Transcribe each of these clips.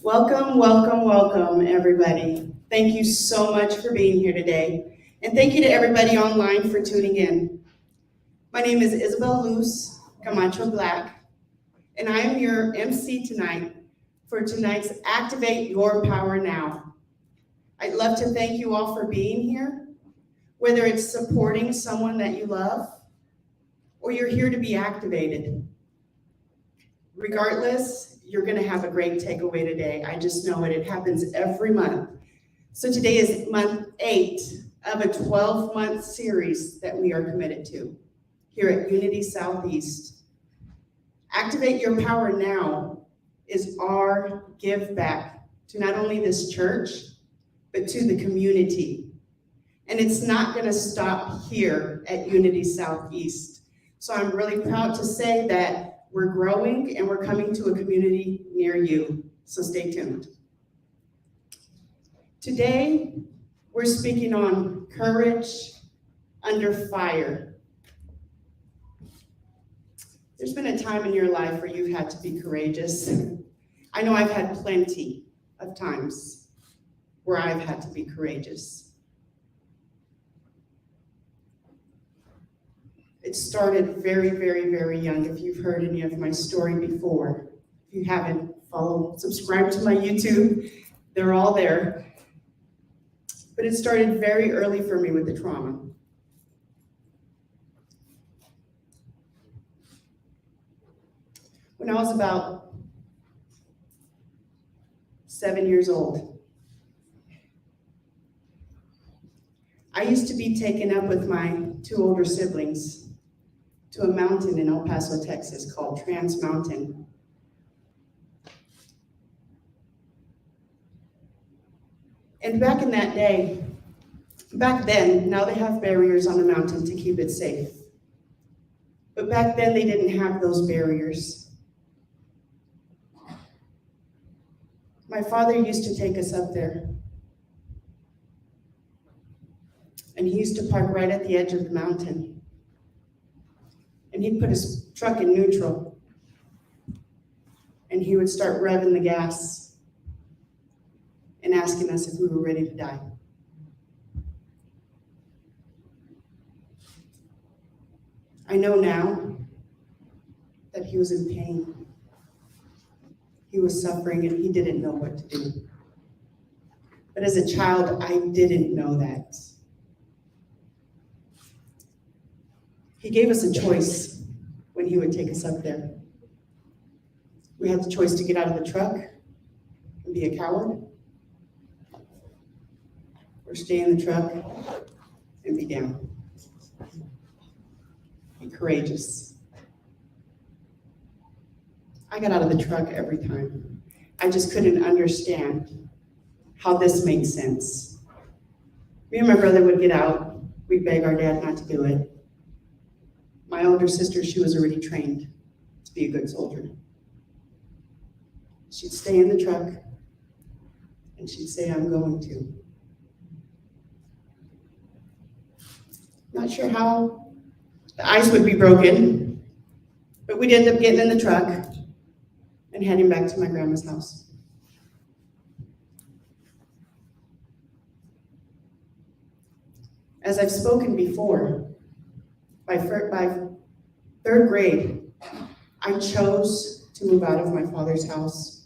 Welcome, welcome, welcome, everybody. Thank you so much for being here today. And thank you to everybody online for tuning in. My name is Isabel Luz Camacho Black, and I am your MC tonight for tonight's Activate Your Power Now. I'd love to thank you all for being here, whether it's supporting someone that you love or you're here to be activated. Regardless, you're going to have a great takeaway today. I just know it. It happens every month. So today is month 8 of a 12-month series that we are committed to here at Unity Southeast. Activate Your Power Now is our give back to not only this church, but to the community. And it's not going to stop here at Unity Southeast. So I'm really proud to say that we're growing and we're coming to a community near you. So stay tuned. Today, we're speaking on courage under fire. There's been a time in your life where you've had to be courageous. I know I've had plenty of times where I've had to be courageous. It started very, very, very young. If you've heard any of my story before, if you haven't, subscribe to my YouTube. They're all there. But it started very early for me with the trauma. When I was about 7 years old, I used to be taken up with my 2 older siblings to a mountain in El Paso, Texas called Trans Mountain. And back in that day, back then, now they have barriers on the mountain to keep it safe. But back then they didn't have those barriers. My father used to take us up there. And he used to park right at the edge of the mountain. And he'd put his truck in neutral. And he would start revving the gas and asking us if we were ready to die. I know now that he was in pain. He was suffering and he didn't know what to do. But as a child, I didn't know that. He gave us a choice when he would take us up there. We had the choice to get out of the truck and be a coward, or stay in the truck and be down. Be courageous. I got out of the truck every time. I just couldn't understand how this made sense. Me and my brother would get out. We'd beg our dad not to do it. My older sister, she was already trained to be a good soldier. She'd stay in the truck and she'd say, I'm going to. Not sure how the ice would be broken, but we'd end up getting in the truck and heading back to my grandma's house. As I've spoken before, by 3rd grade, I chose to move out of my father's house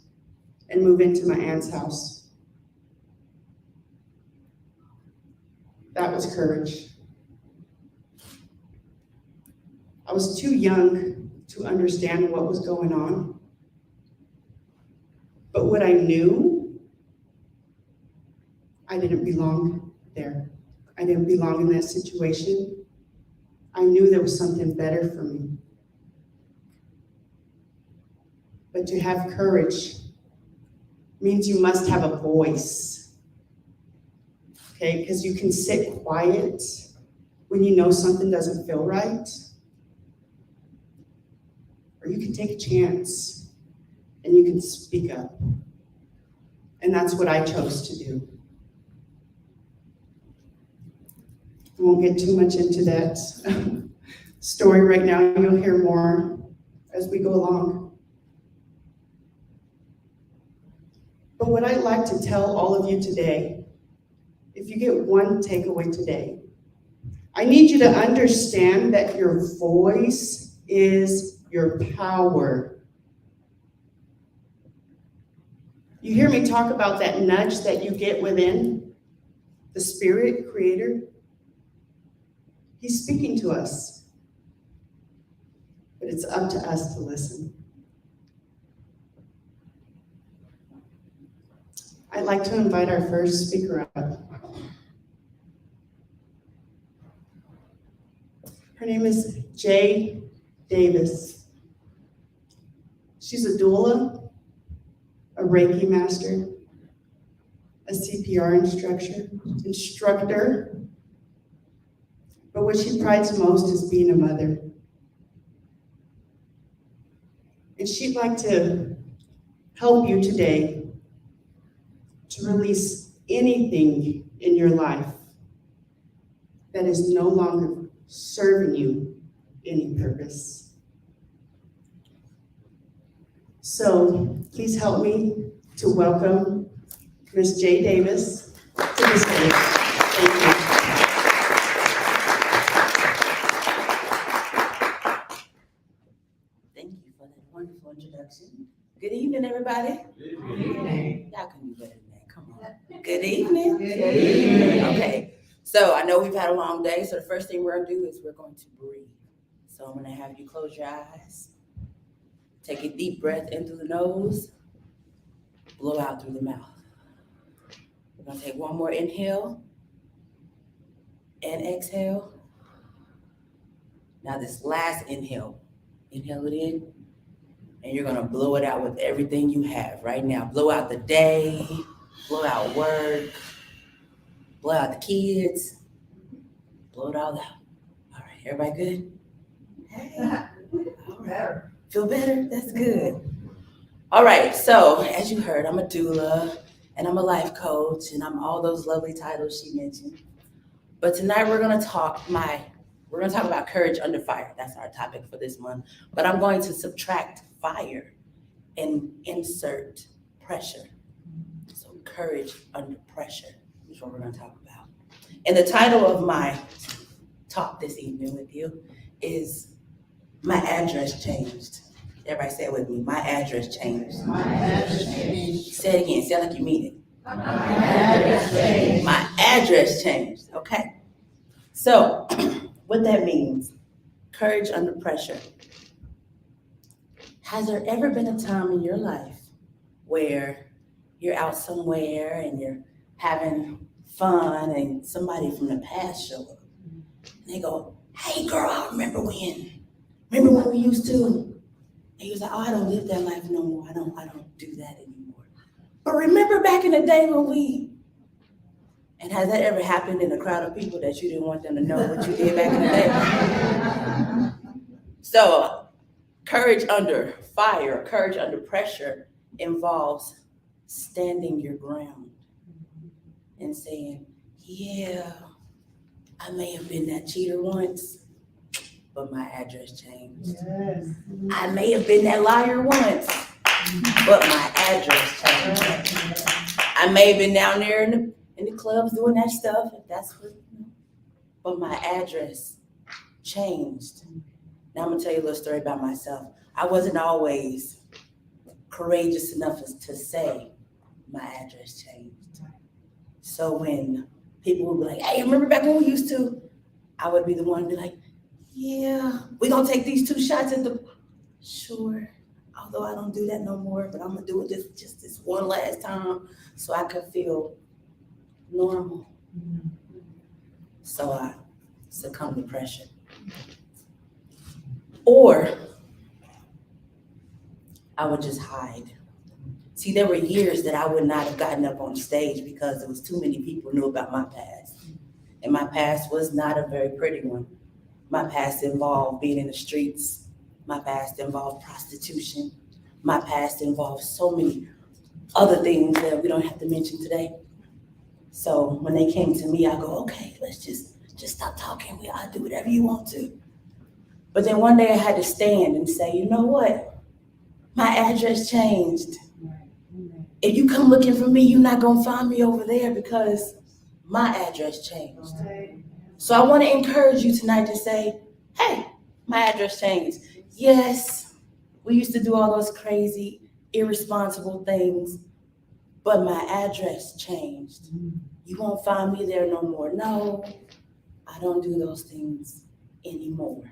and move into my aunt's house. That was courage. I was too young to understand what was going on. But what I knew, I didn't belong there. I didn't belong in that situation. I knew there was something better for me. But to have courage means you must have a voice, okay? Because you can sit quiet when you know something doesn't feel right, or you can take a chance and you can speak up. And that's what I chose to do. I won't get too much into that story right now. You'll hear more as we go along. But what I'd like to tell all of you today, if you get one takeaway today, I need you to understand that your voice is your power. You hear me talk about that nudge that you get within the Spirit Creator? He's speaking to us, but it's up to us to listen. I'd like to invite our first speaker up. Her name is Jay Davis. She's a doula, a Reiki master, a CPR instructor, but what she prides most is being a mother. And she'd like to help you today to release anything in your life that is no longer serving you any purpose. So please help me to welcome Ms. Jay Davis to the stage. Thank you. Thank you for that wonderful introduction. Good evening, everybody. Good evening. Y'all can do better than that. Come on. Good evening. Good evening. Okay. So I know we've had a long day. So the first thing we're going to do is we're going to breathe. So I'm going to have you close your eyes. Take a deep breath in through the nose. Blow out through the mouth. We're going to take one more inhale and exhale. Now this last inhale it in, and you're going to blow it out with everything you have right now. Blow out the day, blow out work, blow out the kids, blow it all out. All right, everybody good? Hey. All right. Feel better? That's good. All right, so as you heard, I'm a doula, and I'm a life coach, and I'm all those lovely titles she mentioned. But tonight we're going to talk about courage under fire. That's our topic for this month. But I'm going to subtract fire and insert pressure. So courage under pressure is what we're going to talk about. And the title of my talk this evening with you is My Address Changed. Everybody say it with me. My address changed. My address changed. Say it again. Say it like you mean it. My address changed. My address changed. Okay. So what that means, courage under pressure. Has there ever been a time in your life where you're out somewhere and you're having fun and somebody from the past show up and they go, "Hey girl, I remember when we used to?" And he was like, "Oh, I don't live that life no more. I don't do that anymore. But remember back in the day when we..." And has that ever happened in a crowd of people that you didn't want them to know what you did back in the day? So courage under fire, courage under pressure involves standing your ground and saying, "Yeah, I may have been that cheater once, but my address changed. Yes. I may have been that liar once, but my address changed. I may have been down there in the clubs doing that stuff, if that's what, but my address changed." Now I'm gonna tell you a little story about myself. I wasn't always courageous enough to say my address changed. So when people would be like, "Hey, remember back when we used to?" I would be the one to be like, "Yeah, we're gonna take these 2 shots at the..." Sure, although I don't do that no more, but I'm gonna do it just this one last time so I could feel normal. So I succumb to pressure. Or I would just hide. See, there were years that I would not have gotten up on stage because there was too many people who knew about my past. And my past was not a very pretty one. My past involved being in the streets. My past involved prostitution. My past involved so many other things that we don't have to mention today. So when they came to me, I go, "Okay, let's just stop talking. I'll do whatever you want to." But then one day I had to stand and say, "You know what? My address changed. If you come looking for me, you're not gonna find me over there because my address changed. So I want to encourage you tonight to say, hey, my address changed. Yes, we used to do all those crazy, irresponsible things, but my address changed. You won't find me there no more. No, I don't do those things anymore.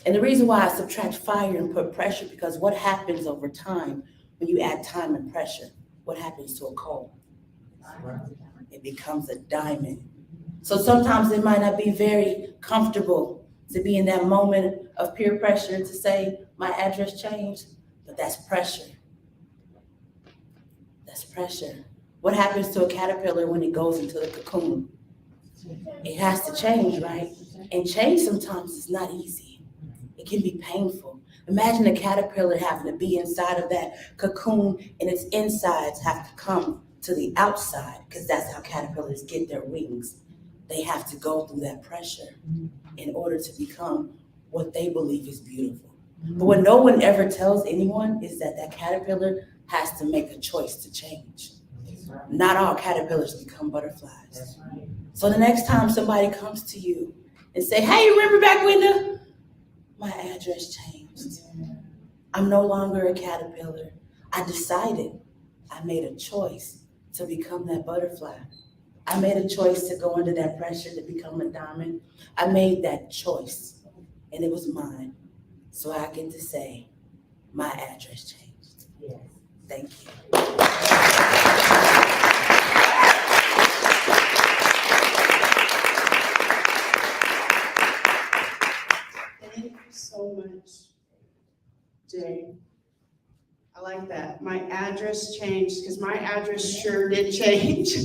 And the reason why I subtract fire and put pressure, because what happens over time when you add time and pressure? What happens to a coal? It becomes a diamond. So sometimes it might not be very comfortable to be in that moment of peer pressure to say, my address changed, but that's pressure. That's pressure. What happens to a caterpillar when it goes into the cocoon? It has to change, right? And change sometimes is not easy. It can be painful. Imagine a caterpillar having to be inside of that cocoon and its insides have to come to the outside, because that's how caterpillars get their wings. They have to go through that pressure in order to become what they believe is beautiful. But what no one ever tells anyone is that that caterpillar has to make a choice to change. Not all caterpillars become butterflies. So the next time somebody comes to you and say, hey, remember back when my address changed. I'm no longer a caterpillar. I decided, I made a choice to become that butterfly. I made a choice to go under that pressure to become a diamond. I made that choice, and it was mine. So I get to say, my address changed. Yes. Thank you. Thank you so much, Jay. I like that. My address changed, because my address sure did change.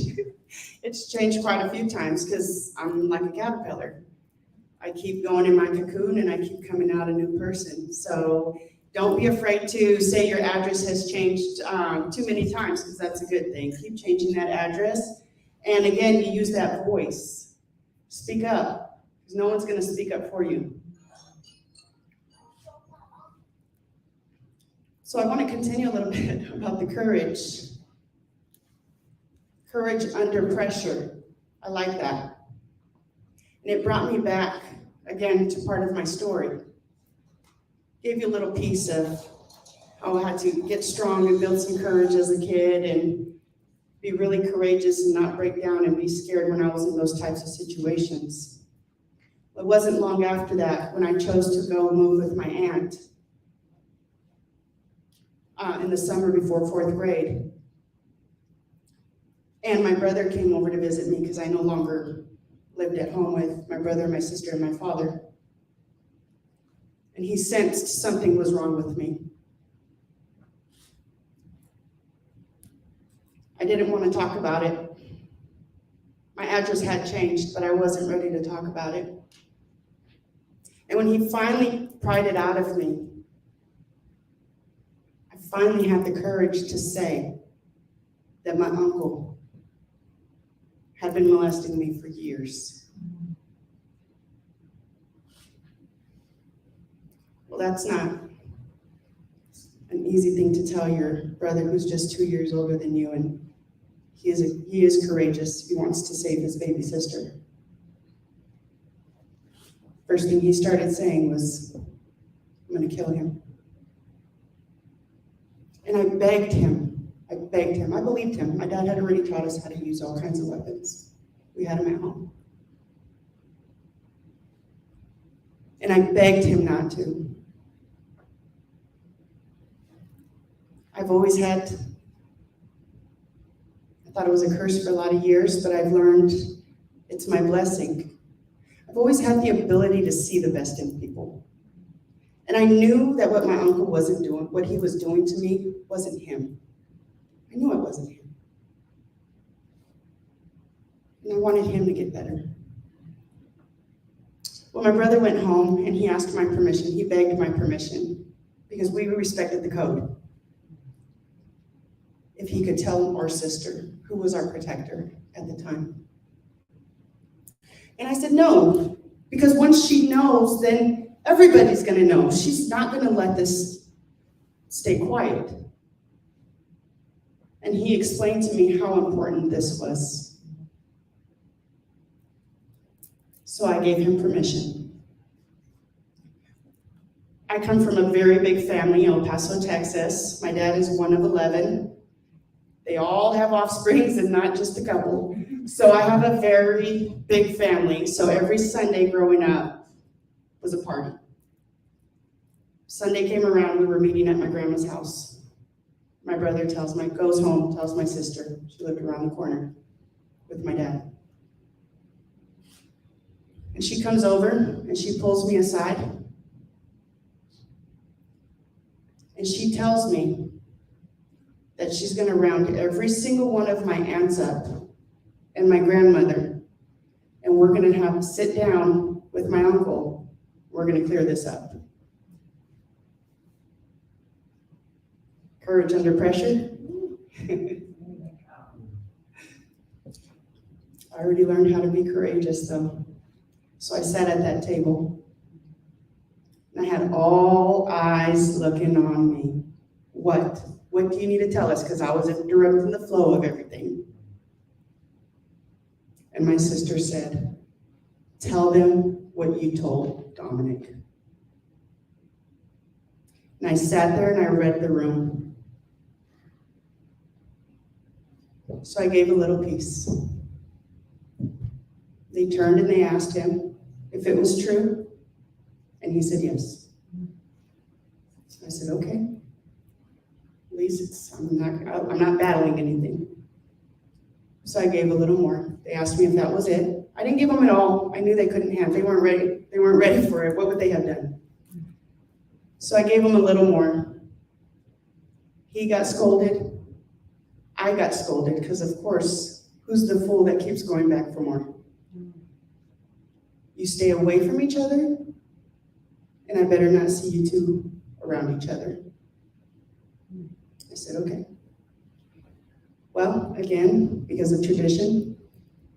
It's changed quite a few times because I'm like a caterpillar. I keep going in my cocoon and I keep coming out a new person. So don't be afraid to say your address has changed too many times, because that's a good thing. Keep changing that address. And again, you use that voice. Speak up, because no one's going to speak up for you. So I want to continue a little bit about the courage. Courage under pressure. I like that. And it brought me back again to part of my story. Gave you a little piece of how I had to get strong and build some courage as a kid and be really courageous and not break down and be scared when I was in those types of situations. It wasn't long after that when I chose to go move with my aunt in the summer before 4th grade. And my brother came over to visit me because I no longer lived at home with my brother, my sister, and my father. And he sensed something was wrong with me. I didn't want to talk about it. My address had changed, but I wasn't ready to talk about it. And when he finally pried it out of me, I finally had the courage to say that my uncle had been molesting me for years. Well, that's not an easy thing to tell your brother who's just 2 years older than you, and he is courageous. He wants to save his baby sister. First thing he started saying was, I'm gonna kill him. And I begged him. I believed him. My dad had already taught us how to use all kinds of weapons. We had them at home. And I begged him not to. I've always had, I thought it was a curse for a lot of years, but I've learned it's my blessing. I've always had the ability to see the best in people. And I knew that what my uncle wasn't doing, what he was doing to me, wasn't him. I knew it wasn't him. And I wanted him to get better. Well, my brother went home and he asked my permission. He begged my permission because we respected the code. If he could tell our sister, who was our protector at the time. And I said, no, because once she knows, then everybody's gonna know. She's not gonna let this stay quiet. And he explained to me how important this was. So I gave him permission. I come from a very big family, El Paso, Texas. My dad is one of 11. They all have offsprings and not just a couple. So I have a very big family. So every Sunday growing up was a party. Sunday came around, we were meeting at my grandma's house. My brother goes home, tells my sister, she lived around the corner with my dad. And she comes over and she pulls me aside. And she tells me that she's gonna round every single one of my aunts up and my grandmother, and we're gonna sit down with my uncle. We're gonna clear this up. Courage under pressure. I already learned how to be courageous though. So I sat at that table and I had all eyes looking on me. What do you need to tell us? Because I was interrupting the flow of everything. And my sister said, tell them what you told Dominic. And I sat there and I read the room. So I gave a little piece. They turned and they asked him if it was true, and he said yes. So I said, okay. At least I'm not battling anything. So I gave a little more. They asked me if that was it. I didn't give them it all. I knew they couldn't handle it. They weren't ready. They weren't ready for it. What would they have done? So I gave them a little more. He got scolded. I got scolded because, of course, who's the fool that keeps going back for more? You stay away from each other, and I better not see you two around each other. I said, okay. Well, again, because of tradition,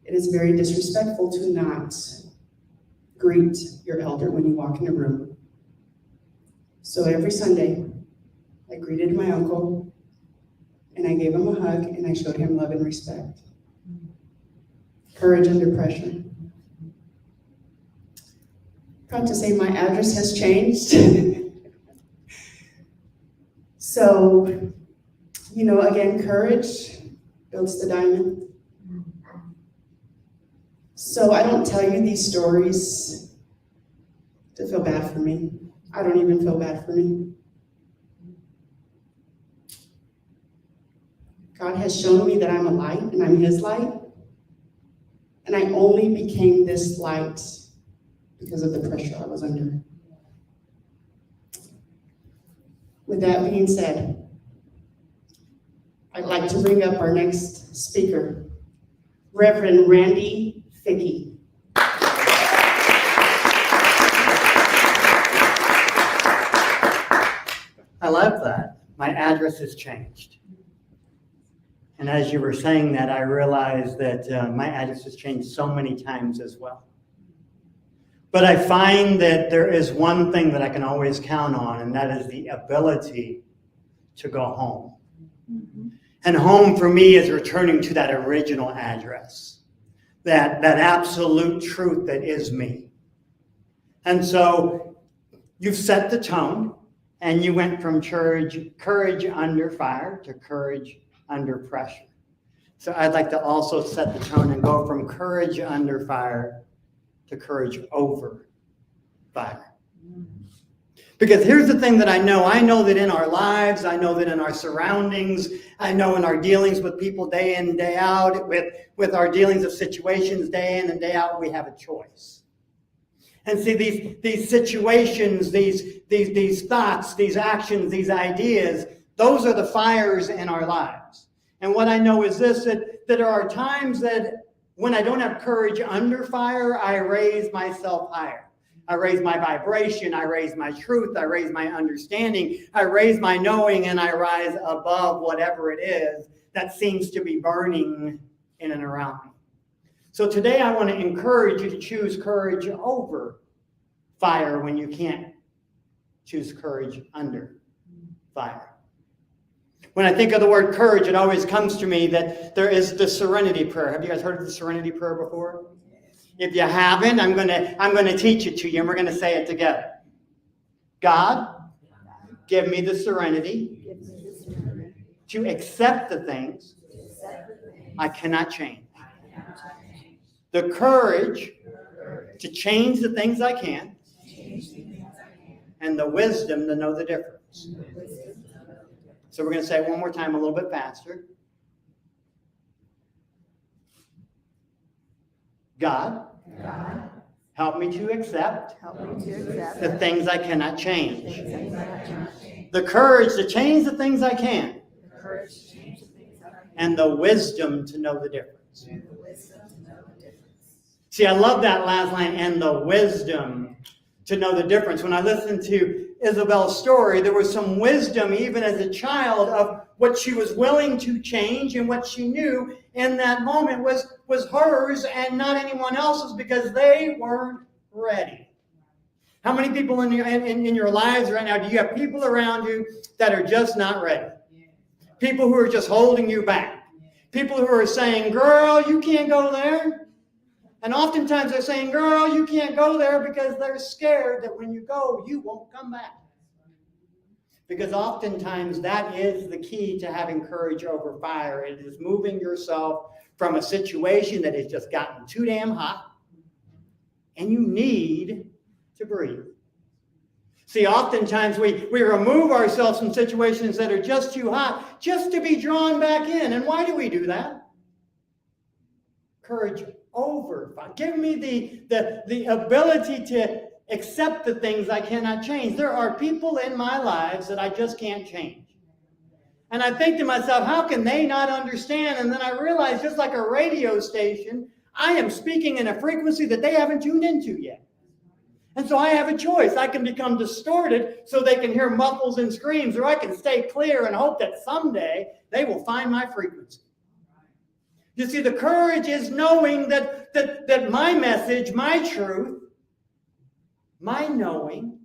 it is very disrespectful to not greet your elder when you walk in a room. So every Sunday, I greeted my uncle, and I gave him a hug, and I showed him love and respect. Courage under pressure. Proud to say my address has changed. So, again, courage builds the diamond. So I don't tell you these stories to feel bad for me. I don't even feel bad for me. God has shown me that I'm a light and I'm his light. And I only became this light because of the pressure I was under. With that being said, I'd like to bring up our next speaker, Reverend Randy Fickey. I love that. My address has changed. And as you were saying that, I realized that my address has changed so many times as well. But I find that there is one thing that I can always count on, and that is the ability to go home. Mm-hmm. And home for me is returning to that original address, that absolute truth that is me. And so you've set the tone, and you went from courage under fire to courage under pressure. So I'd like to also set the tone and go from courage under fire to courage over fire. Because here's the thing that I know that in our lives, I know that in our surroundings, I know in our dealings with people day in and day out, with our dealings of situations day in and day out, we have a choice. And see, these situations, these thoughts, these actions, these ideas, those are the fires in our lives. And what I know is this, that there are times that when I don't have courage under fire, I raise myself higher. I raise my vibration, I raise my truth, I raise my understanding, I raise my knowing, and I rise above whatever it is that seems to be burning in and around me. So today I want to encourage you to choose courage over fire when you can't choose courage under fire. When I think of the word courage, it always comes to me that there is the serenity prayer. Have you guys heard of the serenity prayer before? If you haven't, I'm going to teach it to you, and we're going to say it together. God, give me the serenity to accept the things I cannot change. The courage to change the things I can, and the wisdom to know the difference. So we're going to say it one more time, a little bit faster. God, help me to accept the things I cannot change. The courage to change the things I can. And the wisdom to know the difference. See, I love that last line, and the wisdom to know the difference. When I listened to Isabel's story, there was some wisdom, even as a child, of what she was willing to change, and what she knew in that moment was hers and not anyone else's, because they weren't ready. How many people in your lives right now, do you have people around you that are just not ready? People who are just holding you back. People who are saying, girl, you can't go there. And oftentimes they're saying, girl, you can't go there, because they're scared that when you go, you won't come back. Because oftentimes that is the key to having courage over fire. It is moving yourself from a situation that has just gotten too damn hot, and you need to breathe. See, oftentimes we remove ourselves from situations that are just too hot just to be drawn back in. And why do we do that? Courage over fire. Give me the ability to accept the things I cannot change. There are people in my lives that I just can't change. And I think to myself, how can they not understand? And then I realize, just like a radio station, I am speaking in a frequency that they haven't tuned into yet. And so I have a choice. I can become distorted so they can hear muffles and screams, or I can stay clear and hope that someday they will find my frequency. You see, the courage is knowing that my message, my truth, my knowing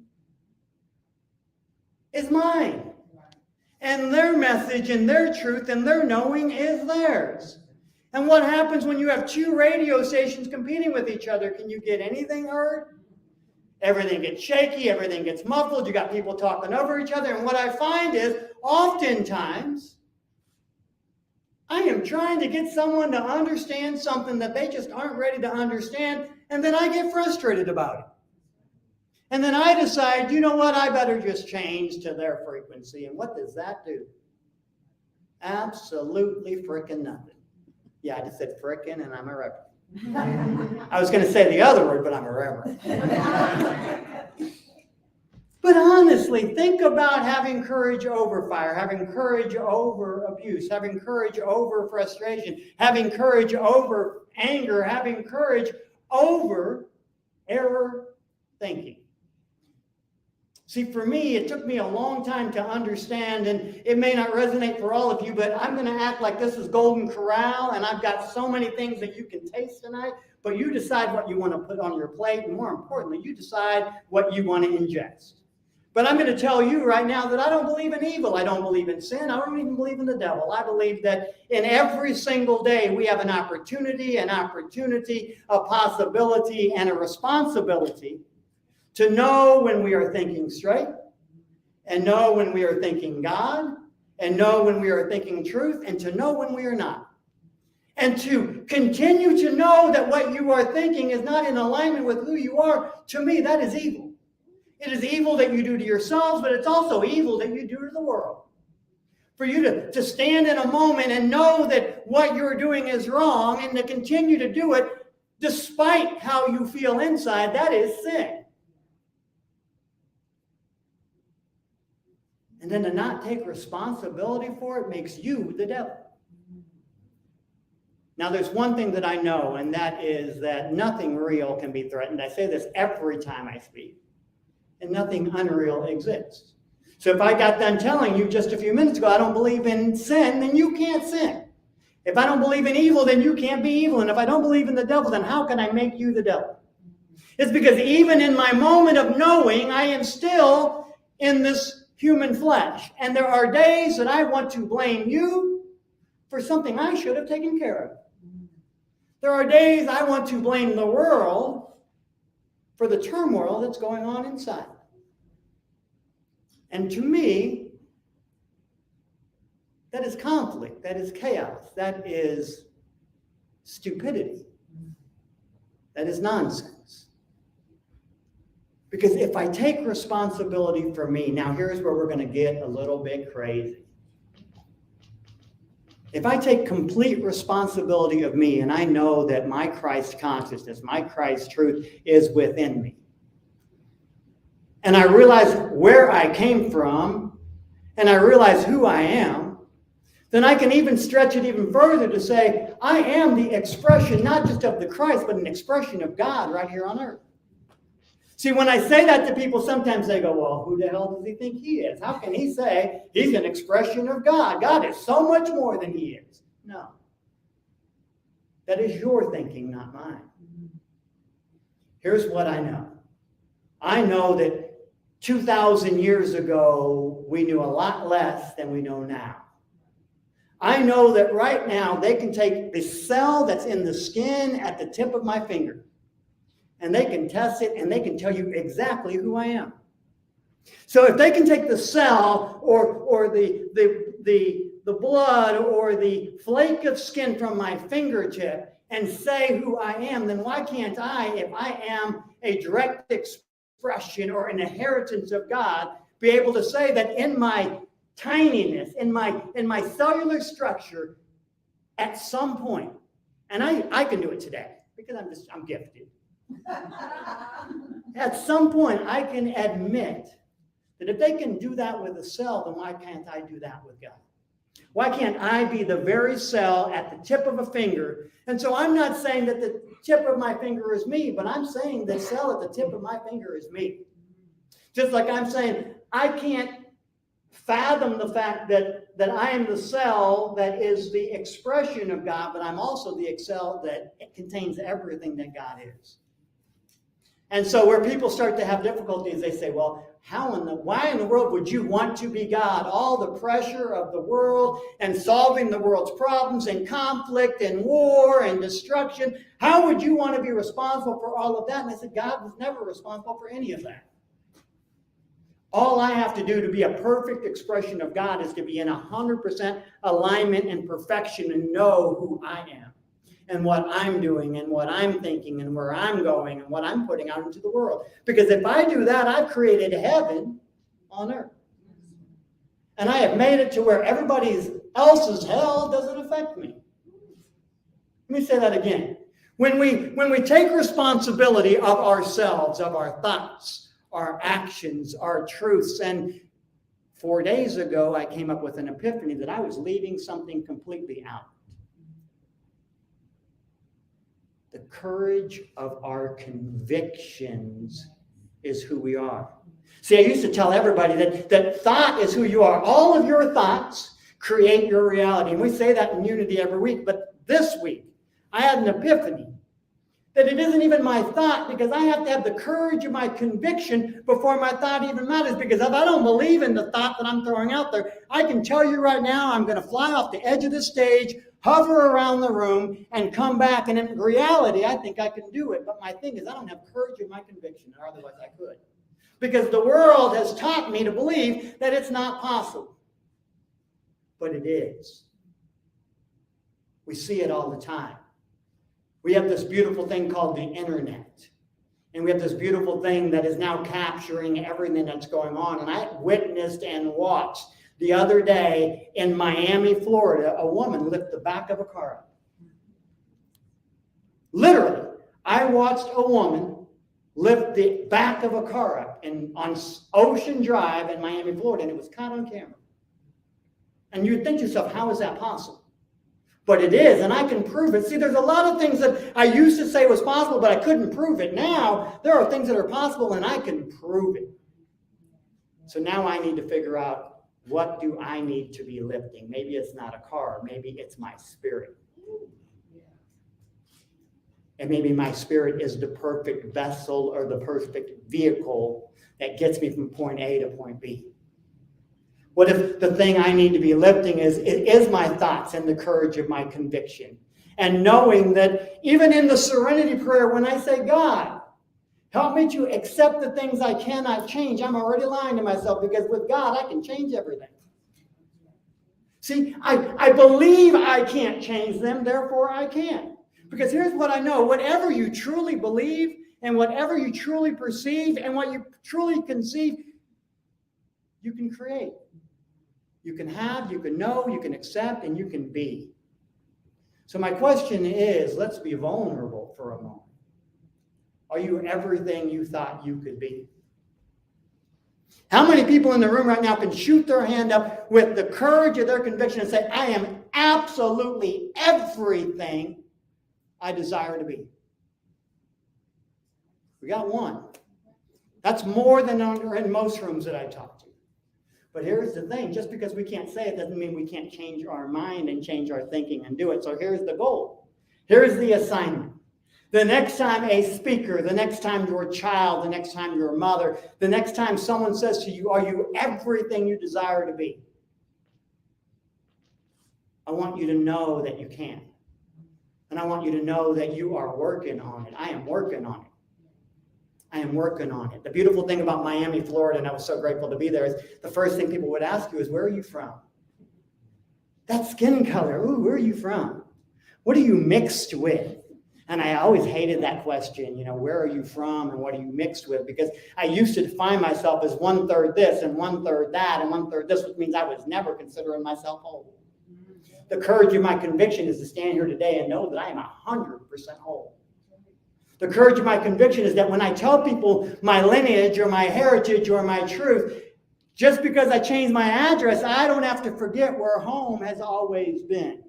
is mine. And their message and their truth and their knowing is theirs. And what happens when you have two radio stations competing with each other? Can you get anything heard? Everything gets shaky, everything gets muffled, you got people talking over each other. And what I find is, oftentimes, I am trying to get someone to understand something that they just aren't ready to understand, and then I get frustrated about it. And then I decide, you know what, I better just change to their frequency. And what does that do? Absolutely frickin' nothing. Yeah, I just said frickin', and I'm a reverend. I was going to say the other word, but I'm a reverend. But honestly, think about having courage over fire, having courage over abuse, having courage over frustration, having courage over anger, having courage over error thinking. See, for me, it took me a long time to understand, and it may not resonate for all of you, but I'm going to act like this is Golden Corral, and I've got so many things that you can taste tonight, but you decide what you want to put on your plate, and more importantly, you decide what you want to ingest. But I'm going to tell you right now that I don't believe in evil. I don't believe in sin. I don't even believe in the devil. I believe that in every single day we have an opportunity, a possibility, and a responsibility to know when we are thinking straight, and know when we are thinking God, and know when we are thinking truth, and to know when we are not. And to continue to know that what you are thinking is not in alignment with who you are, to me, that is evil. It is evil that you do to yourselves, but it's also evil that you do to the world. For you to stand in a moment and know that what you're doing is wrong, and to continue to do it despite how you feel inside, that is sin. And then to not take responsibility for it makes you the devil. Now, there's one thing that I know, and that is that nothing real can be threatened. I say this every time I speak. And nothing unreal exists. So if I got done telling you just a few minutes ago I don't believe in sin, then you can't sin. If I don't believe in evil, then you can't be evil. And if I don't believe in the devil, then how can I make you the devil? It's because even in my moment of knowing, I am still in this human flesh. And there are days that I want to blame you for something I should have taken care of. There are days I want to blame the world for the turmoil that's going on inside. And to me, that is conflict, that is chaos, that is stupidity, that is nonsense. Because if I take responsibility for me, now here's where we're going to get a little bit crazy. If I take complete responsibility of me and I know that my Christ consciousness, my Christ truth is within me, and I realize where I came from, and I realize who I am, then I can even stretch it even further to say, I am the expression not just of the Christ, but an expression of God right here on earth. See, when I say that to people, sometimes they go, well, who the hell does he think he is? How can he say he's an expression of God? God is so much more than he is. No. That is your thinking, not mine. Here's what I know. I know that 2,000 years ago, we knew a lot less than we know now. I know that right now, they can take the cell that's in the skin at the tip of my finger, and they can test it, and they can tell you exactly who I am. So if they can take the cell or the blood or the flake of skin from my fingertip and say who I am, then why can't I, if I am a direct expression or an inheritance of God, be able to say that in my tininess, in my cellular structure, at some point, and I can do it today because I'm gifted. At some point, I can admit that if they can do that with a cell, then why can't I do that with God? Why can't I be the very cell at the tip of a finger? And so I'm not saying that the tip of my finger is me, but I'm saying the cell at the tip of my finger is me. Just like I'm saying, I can't fathom the fact that I am the cell that is the expression of God, but I'm also the cell that contains everything that God is. And so where people start to have difficulties, they say, well, why in the world would you want to be God? All the pressure of the world and solving the world's problems and conflict and war and destruction. How would you want to be responsible for all of that? And I said, God was never responsible for any of that. All I have to do to be a perfect expression of God is to be in 100% alignment and perfection and know who I am and what I'm doing and what I'm thinking and where I'm going and what I'm putting out into the world. Because if I do that, I've created heaven on earth. And I have made it to where everybody else's hell doesn't affect me. Let me say that again. When we take responsibility of ourselves, of our thoughts, our actions, our truths, and 4 days ago, I came up with an epiphany that I was leaving something completely out. The courage of our convictions is who we are. See, I used to tell everybody that thought is who you are. All of your thoughts create your reality. And we say that in Unity every week. But this week, I had an epiphany that it isn't even my thought, because I have to have the courage of my conviction before my thought even matters. Because if I don't believe in the thought that I'm throwing out there, I can tell you right now, I'm going to fly off the edge of the stage, hover around the room, and come back. And in reality, I think I can do it. But my thing is, I don't have courage of my conviction, or otherwise I could. Because the world has taught me to believe that it's not possible. But it is. We see it all the time. We have this beautiful thing called the internet. And we have this beautiful thing that is now capturing everything that's going on. And I witnessed and watched the other day in Miami, Florida, a woman lift the back of a car up. Literally, I watched a woman lift the back of a car up on Ocean Drive in Miami, Florida, and it was caught on camera. And you'd think to yourself, how is that possible? But it is, and I can prove it. See, there's a lot of things that I used to say was possible, but I couldn't prove it. Now, there are things that are possible, and I can prove it. So now I need to figure out, what do I need to be lifting? Maybe it's not a car. Maybe it's my spirit. And maybe my spirit is the perfect vessel or the perfect vehicle that gets me from point A to point B. What if the thing I need to be lifting is my thoughts and the courage of my conviction? And knowing that even in the serenity prayer, when I say, God, help me to accept the things I cannot change, I'm already lying to myself, because with God, I can change everything. See, I believe I can't change them, therefore I can. Because here's what I know. Whatever you truly believe and whatever you truly perceive and what you truly conceive, you can create. You can have, you can know, you can accept, and you can be. So my question is, let's be vulnerable for a moment. Are you everything you thought you could be? How many people in the room right now can shoot their hand up with the courage of their conviction and say, I am absolutely everything I desire to be? We got one. That's more than in most rooms that I talk to. But here's the thing, just because we can't say it doesn't mean we can't change our mind and change our thinking and do it. So here's the goal. Here's the assignment. The next time a speaker, the next time your child, the next time your mother, the next time someone says to you, are you everything you desire to be? I want you to know that you can. And I want you to know that you are working on it. I am working on it. I am working on it. The beautiful thing about Miami, Florida, and I was so grateful to be there, is the first thing people would ask you is, where are you from? That skin color, ooh, where are you from? What are you mixed with? And I always hated that question, where are you from and what are you mixed with? Because I used to define myself as 1/3 this and 1/3 that and 1/3 this, which means I was never considering myself whole. The courage of my conviction is to stand here today and know that I am 100% whole. The courage of my conviction is that when I tell people my lineage or my heritage or my truth, just because I changed my address, I don't have to forget where home has always been.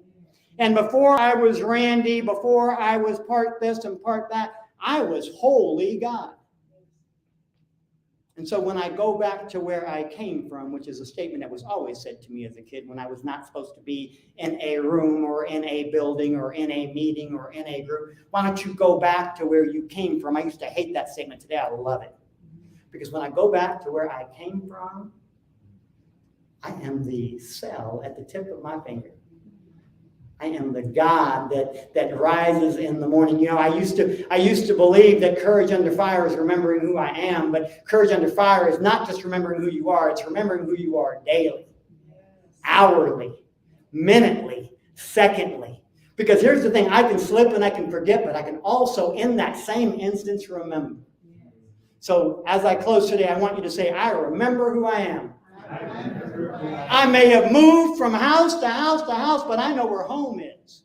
And before I was Randy, before I was part this and part that, I was wholly God. And so when I go back to where I came from, which is a statement that was always said to me as a kid when I was not supposed to be in a room or in a building or in a meeting or in a group, why don't you go back to where you came from? I used to hate that statement. Today I love it. Because when I go back to where I came from, I am the cell at the tip of my finger. I am the God that rises in the morning. I used to believe that courage under fire is remembering who I am, but courage under fire is not just remembering who you are, it's remembering who you are daily, hourly, minutely, secondly. Because here's the thing, I can slip and I can forget, but I can also in that same instance remember. So as I close today, I want you to say, I remember who I am. I may have moved from house to house to house, but I know where home is.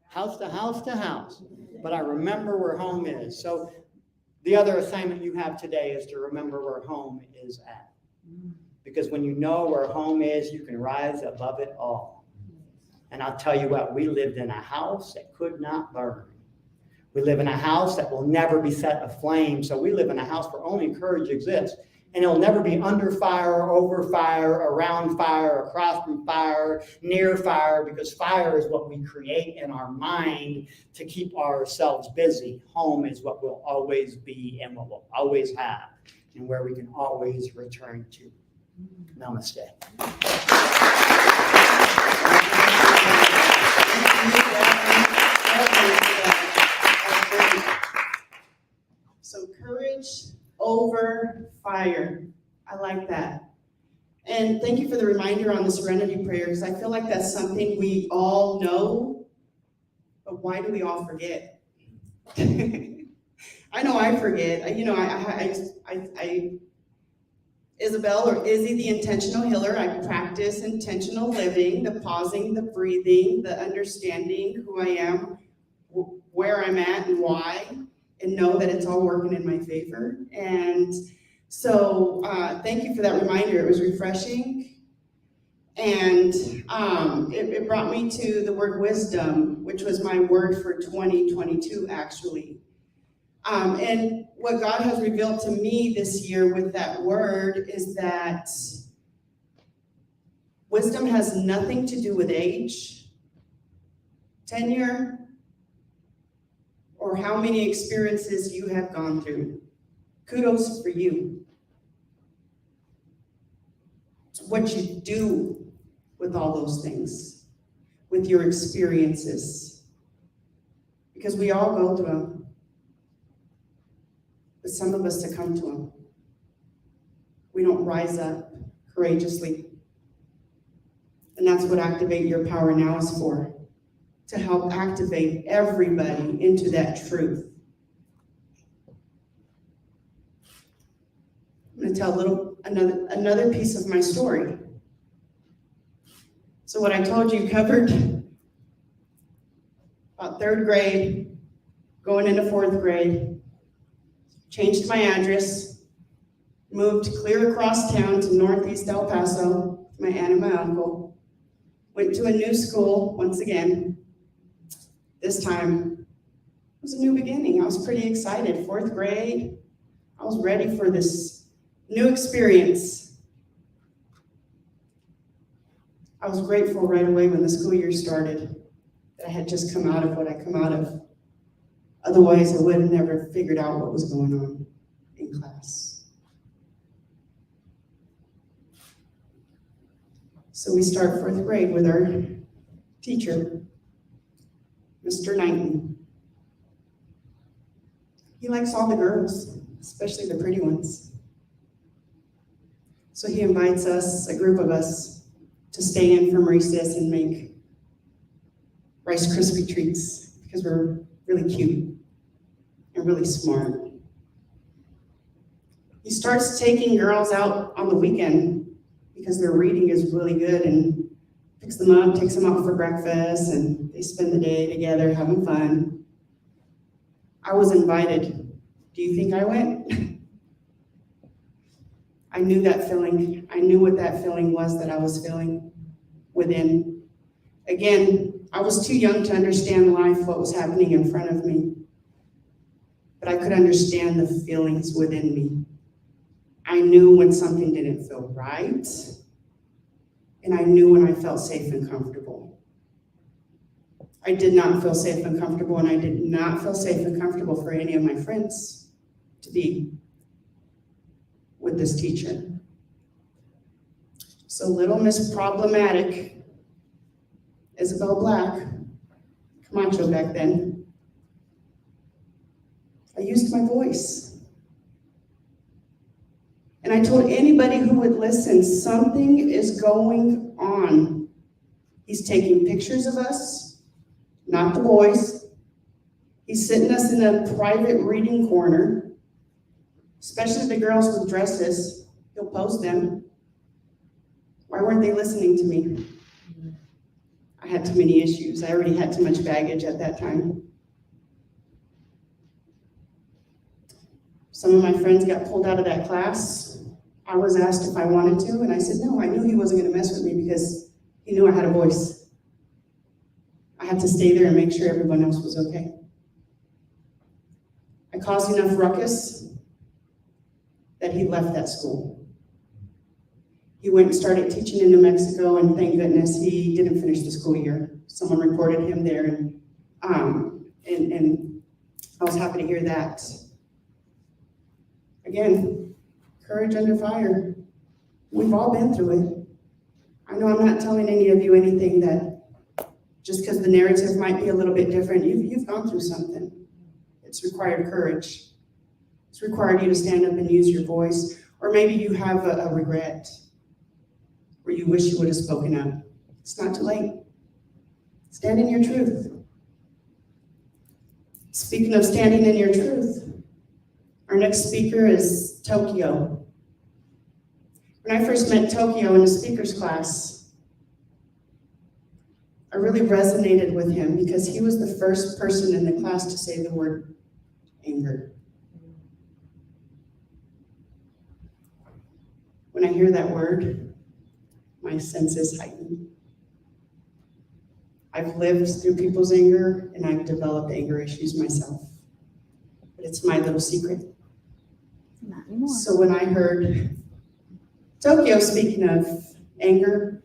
House to house to house, but I remember where home is. So the other assignment you have today is to remember where home is at. Because when you know where home is, you can rise above it all. And I'll tell you what, we lived in a house that could not burn. We live in a house that will never be set aflame. So we live in a house where only courage exists. And it'll never be under fire, over fire, around fire, across from fire, near fire, because fire is what we create in our mind to keep ourselves busy. Home is what we'll always be and what we'll always have and where we can always return to. Namaste. So courage over fire. I like that. And thank you for the reminder on the serenity prayer, because I feel like that's something we all know, but why do we all forget? I know I forget. I Isabel, or Izzy, the intentional healer, I practice intentional living, the pausing, the breathing, the understanding who I am, where I'm at and why, and know that it's all working in my favor. And so thank you for that reminder. It was refreshing. And it brought me to the word wisdom, which was my word for 2022, actually. And what God has revealed to me this year with that word is that wisdom has nothing to do with age, tenure, or how many experiences you have gone through. Kudos for you. what you do with all those things, with your experiences. Because we all go through them. But some of us succumb to them. We don't rise up courageously. And that's what Activate Your Power Now is for, to help activate everybody into that truth. I'm going to tell another piece of my story. So what I told you covered about 3rd grade, going into 4th grade, changed my address, moved clear across town to Northeast El Paso, my aunt and my uncle, went to a new school once again. This time, it was a new beginning. I was pretty excited. 4th grade, I was ready for this new experience. I was grateful right away when the school year started that I had just come out of what I come out of. Otherwise, I would have never figured out what was going on in class. So we start 4th grade with our teacher, Mr. Knighton. He likes all the girls, especially the pretty ones. So he invites us, a group of us, to stay in from recess and make Rice Krispie treats because we're really cute and really smart. He starts taking girls out on the weekend because their reading is really good and picks them up, takes them out for breakfast, and they spend the day together having fun. I was invited. Do you think I went? I knew that feeling. I knew what that feeling was that I was feeling within. Again, I was too young to understand life, what was happening in front of me. But I could understand the feelings within me. I knew when something didn't feel right, and I knew when I felt safe and comfortable. I did not feel safe and comfortable, and I did not feel safe and comfortable for any of my friends to be with this teacher. So little Miss Problematic, Isabel Black, Camacho back then, I used my voice. And I told anybody who would listen, something is going on. He's taking pictures of us, not the boys. He's sitting us in a private reading corner, especially the girls with dresses. He'll pose them. Why weren't they listening to me? I had too many issues. I already had too much baggage at that time. Some of my friends got pulled out of that class. I was asked if I wanted to, and I said no. I knew he wasn't going to mess with me because he knew I had a voice. I had to stay there and make sure everyone else was okay. I caused enough ruckus that he left that school. He went and started teaching in New Mexico, and thank goodness he didn't finish the school year. Someone reported him there, and I was happy to hear that. Again, courage under fire. We've all been through it. I know I'm not telling any of you anything that just because the narrative might be a little bit different, you've gone through something. It's required courage. It's required you to stand up and use your voice. Or maybe you have a regret where you wish you would have spoken up. It's not too late. Stand in your truth. Speaking of standing in your truth, our next speaker is Tokyo. When I first met Tokyo in a speaker's class, I really resonated with him because he was the first person in the class to say the word anger. When I hear that word, my senses heighten. I've lived through people's anger, and I've developed anger issues myself. But it's my little secret. Not anymore. So when I heard Tokyo speaking of anger,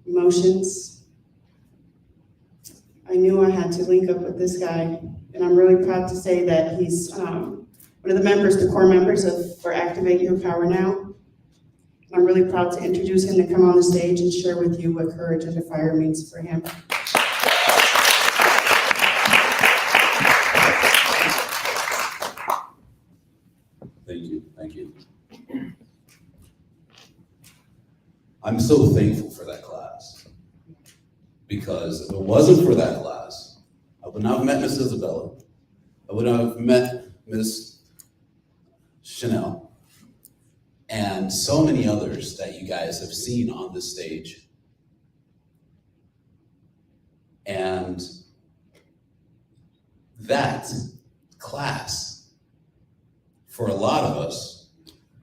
emotions, I knew I had to link up with this guy. And I'm really proud to say that he's one of the members, the core members for Activate Your Power Now. And I'm really proud to introduce him to come on the stage and share with you what Courage Under Fire means for him. Thank you. I'm so thankful for that class, because if it wasn't for that class, I would not have met Miss Isabella, I would not have met Miss Chanel, and so many others that you guys have seen on this stage. And that class, for a lot of us,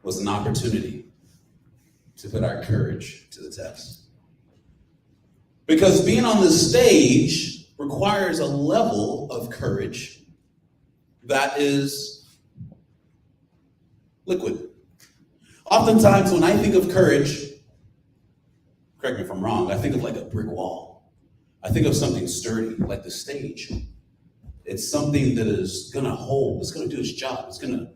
was an opportunity to put our courage to the test. Because being on the stage requires a level of courage that is liquid. Oftentimes when I think of courage, correct me if I'm wrong, I think of like a brick wall. I think of something sturdy, like the stage. It's something that is gonna hold, it's gonna do its job, it's gonna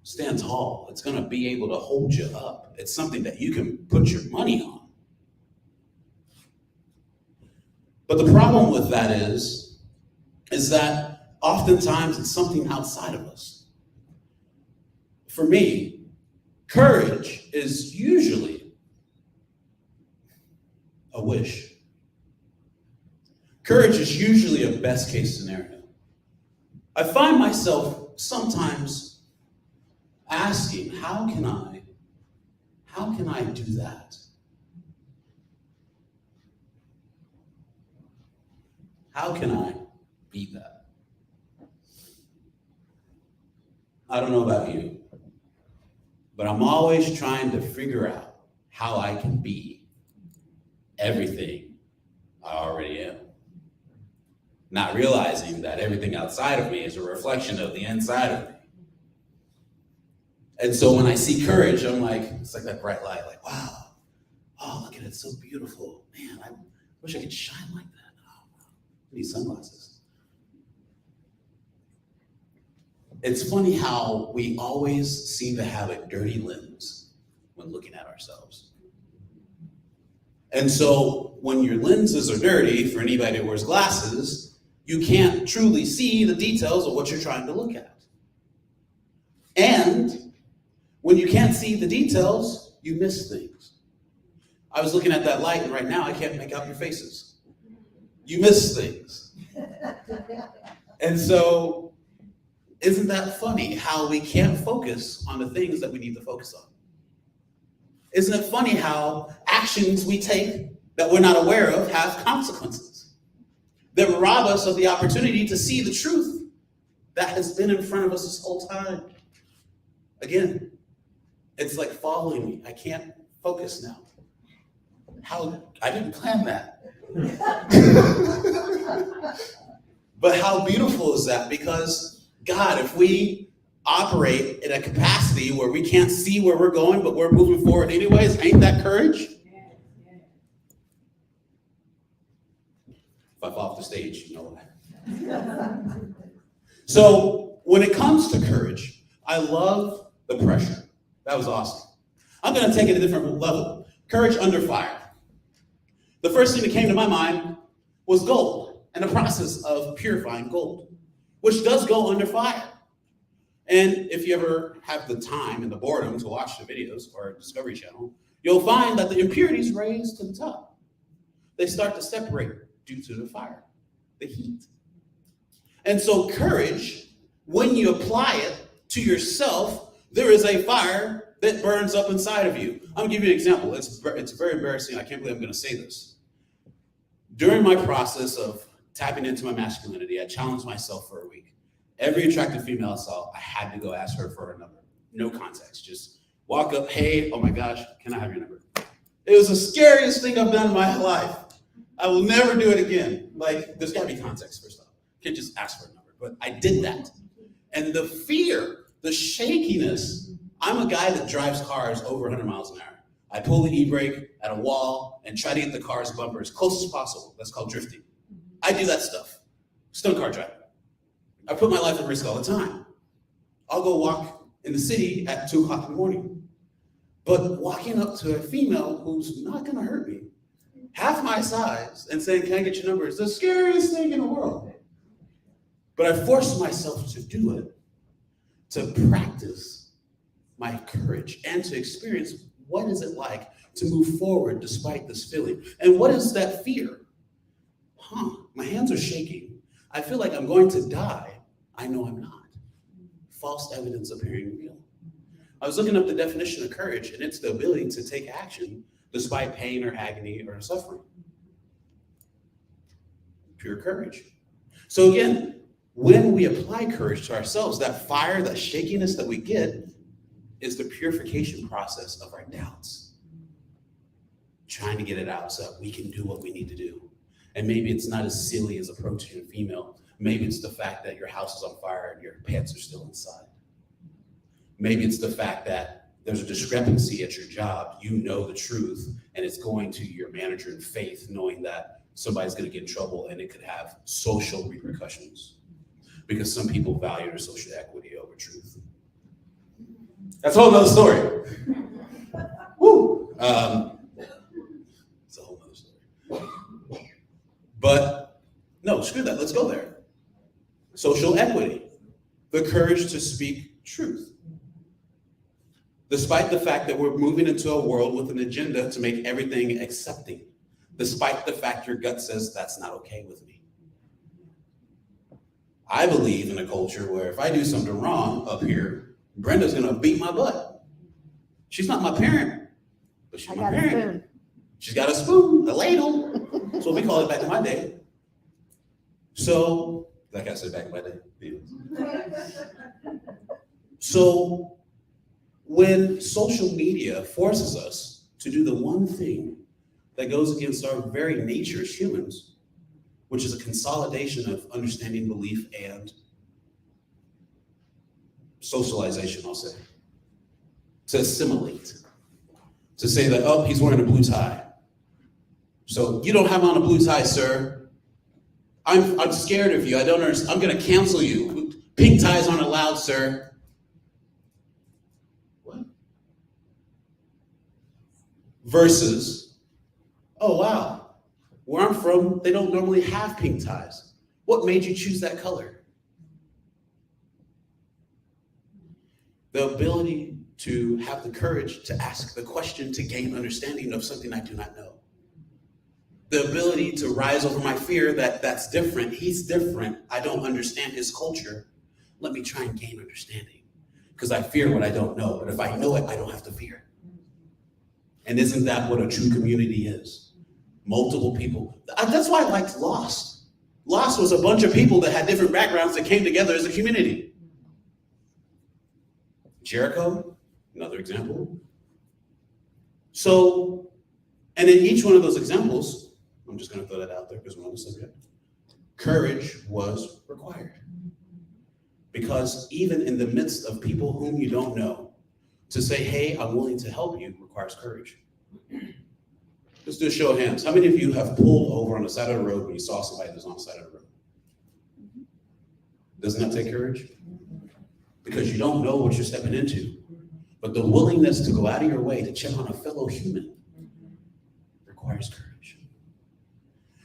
stand tall, it's gonna be able to hold you up. It's something that you can put your money on. But the problem with that is that oftentimes it's something outside of us. For me, courage is usually a wish. Courage is usually a best case scenario. I find myself sometimes asking, how can I do that? How can I be that? I don't know about you, but I'm always trying to figure out how I can be everything I already am. Not realizing that everything outside of me is a reflection of the inside of me. And so when I see courage, I'm like, it's like that bright light, like, wow, oh, look at it, it's so beautiful. Man, I wish I could shine like that. Oh, wow. I need sunglasses. It's funny how we always seem to have a dirty lens when looking at ourselves. And so when your lenses are dirty, for anybody who wears glasses, you can't truly see the details of what you're trying to look at. And when you can't see the details, you miss things. I was looking at that light, and right now I can't make out your faces. You miss things. And so, isn't that funny how we can't focus on the things that we need to focus on? Isn't it funny how actions we take that we're not aware of have consequences that rob us of the opportunity to see the truth that has been in front of us this whole time? Again, it's like following me. I can't focus now. I didn't plan that. But how beautiful is that? Because God, if we operate in a capacity where we can't see where we're going, but we're moving forward anyways, ain't that courage? If I fall off the stage, you know why. So when it comes to courage, I love the pressure. That was awesome. I'm going to take it a different level. Courage under fire. The first thing that came to my mind was gold and the process of purifying gold, which does go under fire. And if you ever have the time and the boredom to watch the videos or Discovery Channel, you'll find that the impurities raise to the top. They start to separate due to the fire, the heat. And so courage, when you apply it to yourself, there is a fire that burns up inside of you. I'm gonna give you an example. It's very embarrassing. I can't believe I'm gonna say this. During my process of tapping into my masculinity, I challenged myself for a week. Every attractive female I saw, I had to go ask her for her number. No context, just walk up, hey, oh my gosh, can I have your number? It was the scariest thing I've done in my life. I will never do it again. Like, there's gotta be context first off. You can't just ask for a number, but I did that. And the fear, the shakiness, I'm a guy that drives cars over 100 miles an hour. I pull the e-brake at a wall and try to get the car's bumper as close as possible. That's called drifting. I do that stuff. Stunt car driving. I put my life at risk all the time. I'll go walk in the city at 2 o'clock in the morning. But walking up to a female who's not gonna hurt me, half my size, and saying, "Can I get your number?" is the scariest thing in the world. But I forced myself to do it, to practice my courage and to experience what is it like to move forward despite this feeling. And what is that fear? My hands are shaking. I feel like I'm going to die. I know I'm not. False evidence appearing real. I was looking up the definition of courage, and it's the ability to take action despite pain or agony or suffering. Pure courage. So again, when we apply courage to ourselves, that fire, that shakiness that we get is the purification process of our doubts. Trying to get it out so that we can do what we need to do. And maybe it's not as silly as approaching a female. Maybe it's the fact that your house is on fire and your pets are still inside. Maybe it's the fact that there's a discrepancy at your job. You know the truth, and it's going to your manager in faith, knowing that somebody's going to get in trouble and it could have social repercussions because some people value their social equity over truth. That's a whole nother story. Woo! It's a whole nother story. But no, screw that. Let's go there. Social equity, the courage to speak truth. Despite the fact that we're moving into a world with an agenda to make everything accepting, despite the fact your gut says that's not okay with me. I believe in a culture where if I do something wrong up here, Brenda's gonna beat my butt. She's not my parent, but she's my parent. She's got a spoon, a ladle. That's what we call it back in my day. So, like I said back in my day. So, when social media forces us to do the one thing that goes against our very nature as humans, which is a consolidation of understanding, belief, and socialization, I'll say, to assimilate, to say that, oh, he's wearing a blue tie. So you don't have on a blue tie, sir. I'm scared of you. I don't understand. I'm gonna cancel you. Pink ties aren't allowed, sir. What? Versus, oh wow, where I'm from, they don't normally have pink ties. What made you choose that color? The ability to have the courage to ask the question to gain understanding of something I do not know. The ability to rise over my fear that that's different. He's different. I don't understand his culture. Let me try and gain understanding. Because I fear what I don't know. But if I know it, I don't have to fear. And isn't that what a true community is? Multiple people. That's why I liked Lost. Lost was a bunch of people that had different backgrounds that came together as a community. Jericho, another example. So, and in each one of those examples, I'm just going to throw that out there because we're on the subject. Courage was required. Because even in the midst of people whom you don't know, to say, hey, I'm willing to help you requires courage. Let's do a show of hands. How many of you have pulled over on the side of the road when you saw somebody that's on the side of the road? Doesn't that take courage? Because you don't know what you're stepping into. But the willingness to go out of your way to check on a fellow human requires courage.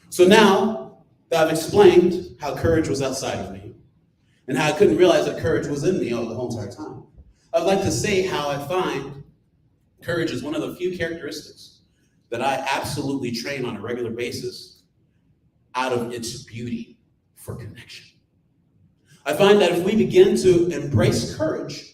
So now that I've explained how courage was outside of me and how I couldn't realize that courage was in me all the whole entire time, I'd like to say how I find courage is one of the few characteristics that I absolutely train on a regular basis out of its beauty for connection. I find that if we begin to embrace courage,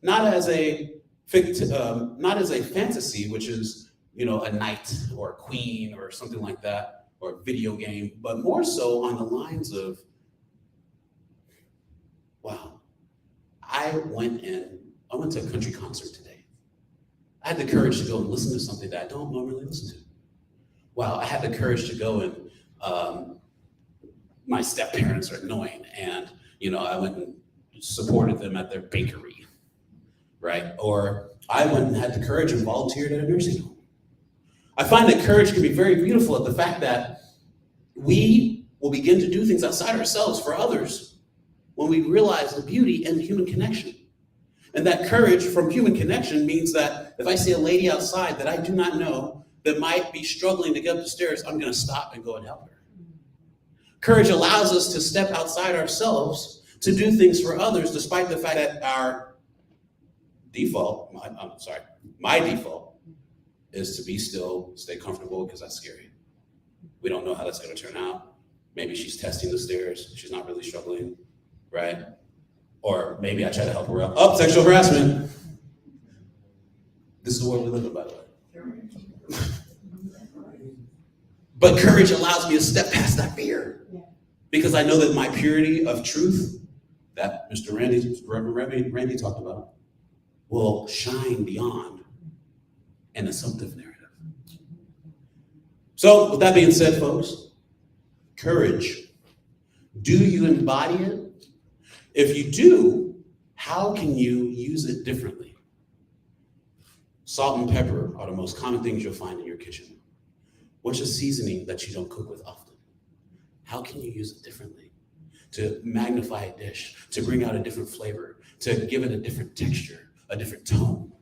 not as a fantasy, which is, a knight or a queen or something like that, or a video game, but more so on the lines of, wow, I went to a country concert today. I had the courage to go and listen to something that I don't normally listen to. Wow, I had the courage to go and, my step-parents are annoying, and I went and supported them at their bakery, right? Or I went and had the courage and volunteered at a nursing home. I find that courage can be very beautiful at the fact that we will begin to do things outside ourselves for others when we realize the beauty and the human connection. And that courage from human connection means that if I see a lady outside that I do not know that might be struggling to get up the stairs, I'm going to stop and go and help her. Courage allows us to step outside ourselves to do things for others, despite the fact that our default, my default is to be still, stay comfortable, because that's scary. We don't know how that's going to turn out. Maybe she's testing the stairs. She's not really struggling, right? Or maybe I try to help her out. Oh, sexual harassment. This is the world we live in, by the way. But courage allows me to step past that fear, because I know that my purity of truth that Reverend Randy talked about will shine beyond an assumptive narrative. So with that being said, folks, courage, do you embody it? If you do, how can you use it differently? Salt and pepper are the most common things you'll find in your kitchen. What's a seasoning that you don't cook with often? How can you use it differently? To magnify a dish, to bring out a different flavor, to give it a different texture, a different tone.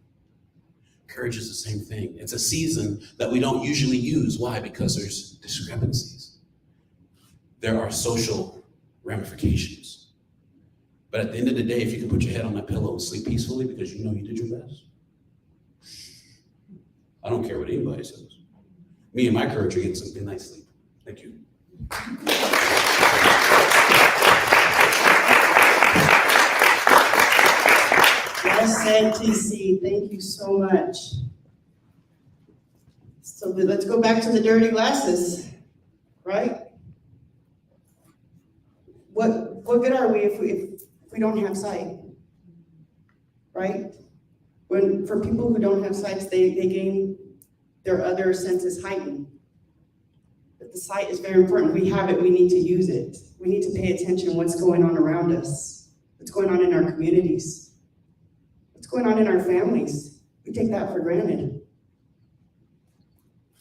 Courage is the same thing. It's a season that we don't usually use. Why? Because there's discrepancies. There are social ramifications. But at the end of the day, if you can put your head on that pillow and sleep peacefully because you know you did your best, I don't care what anybody says. Me and my courage are getting some good night's sleep. Thank you. Well said, TC. Thank you so much. So let's go back to the dirty glasses, right? What good are we if we don't have sight, right? For people who don't have sights, they gain their other senses heightened. But the sight is very important. We have it, we need to use it. We need to pay attention to what's going on around us, what's going on in our communities, what's going on in our families. We take that for granted.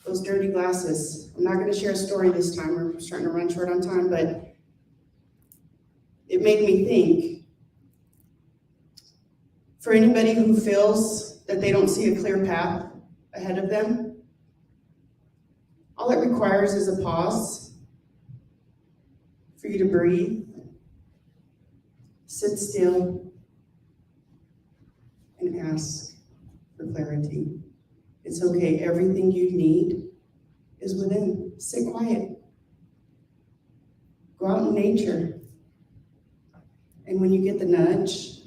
Those dirty glasses. I'm not going to share a story this time. We're starting to run short on time, but it made me think. For anybody who feels that they don't see a clear path ahead of them, all it requires is a pause for you to breathe, sit still, and ask for clarity. It's okay. Everything you need is within. Sit quiet. Go out in nature. And when you get the nudge,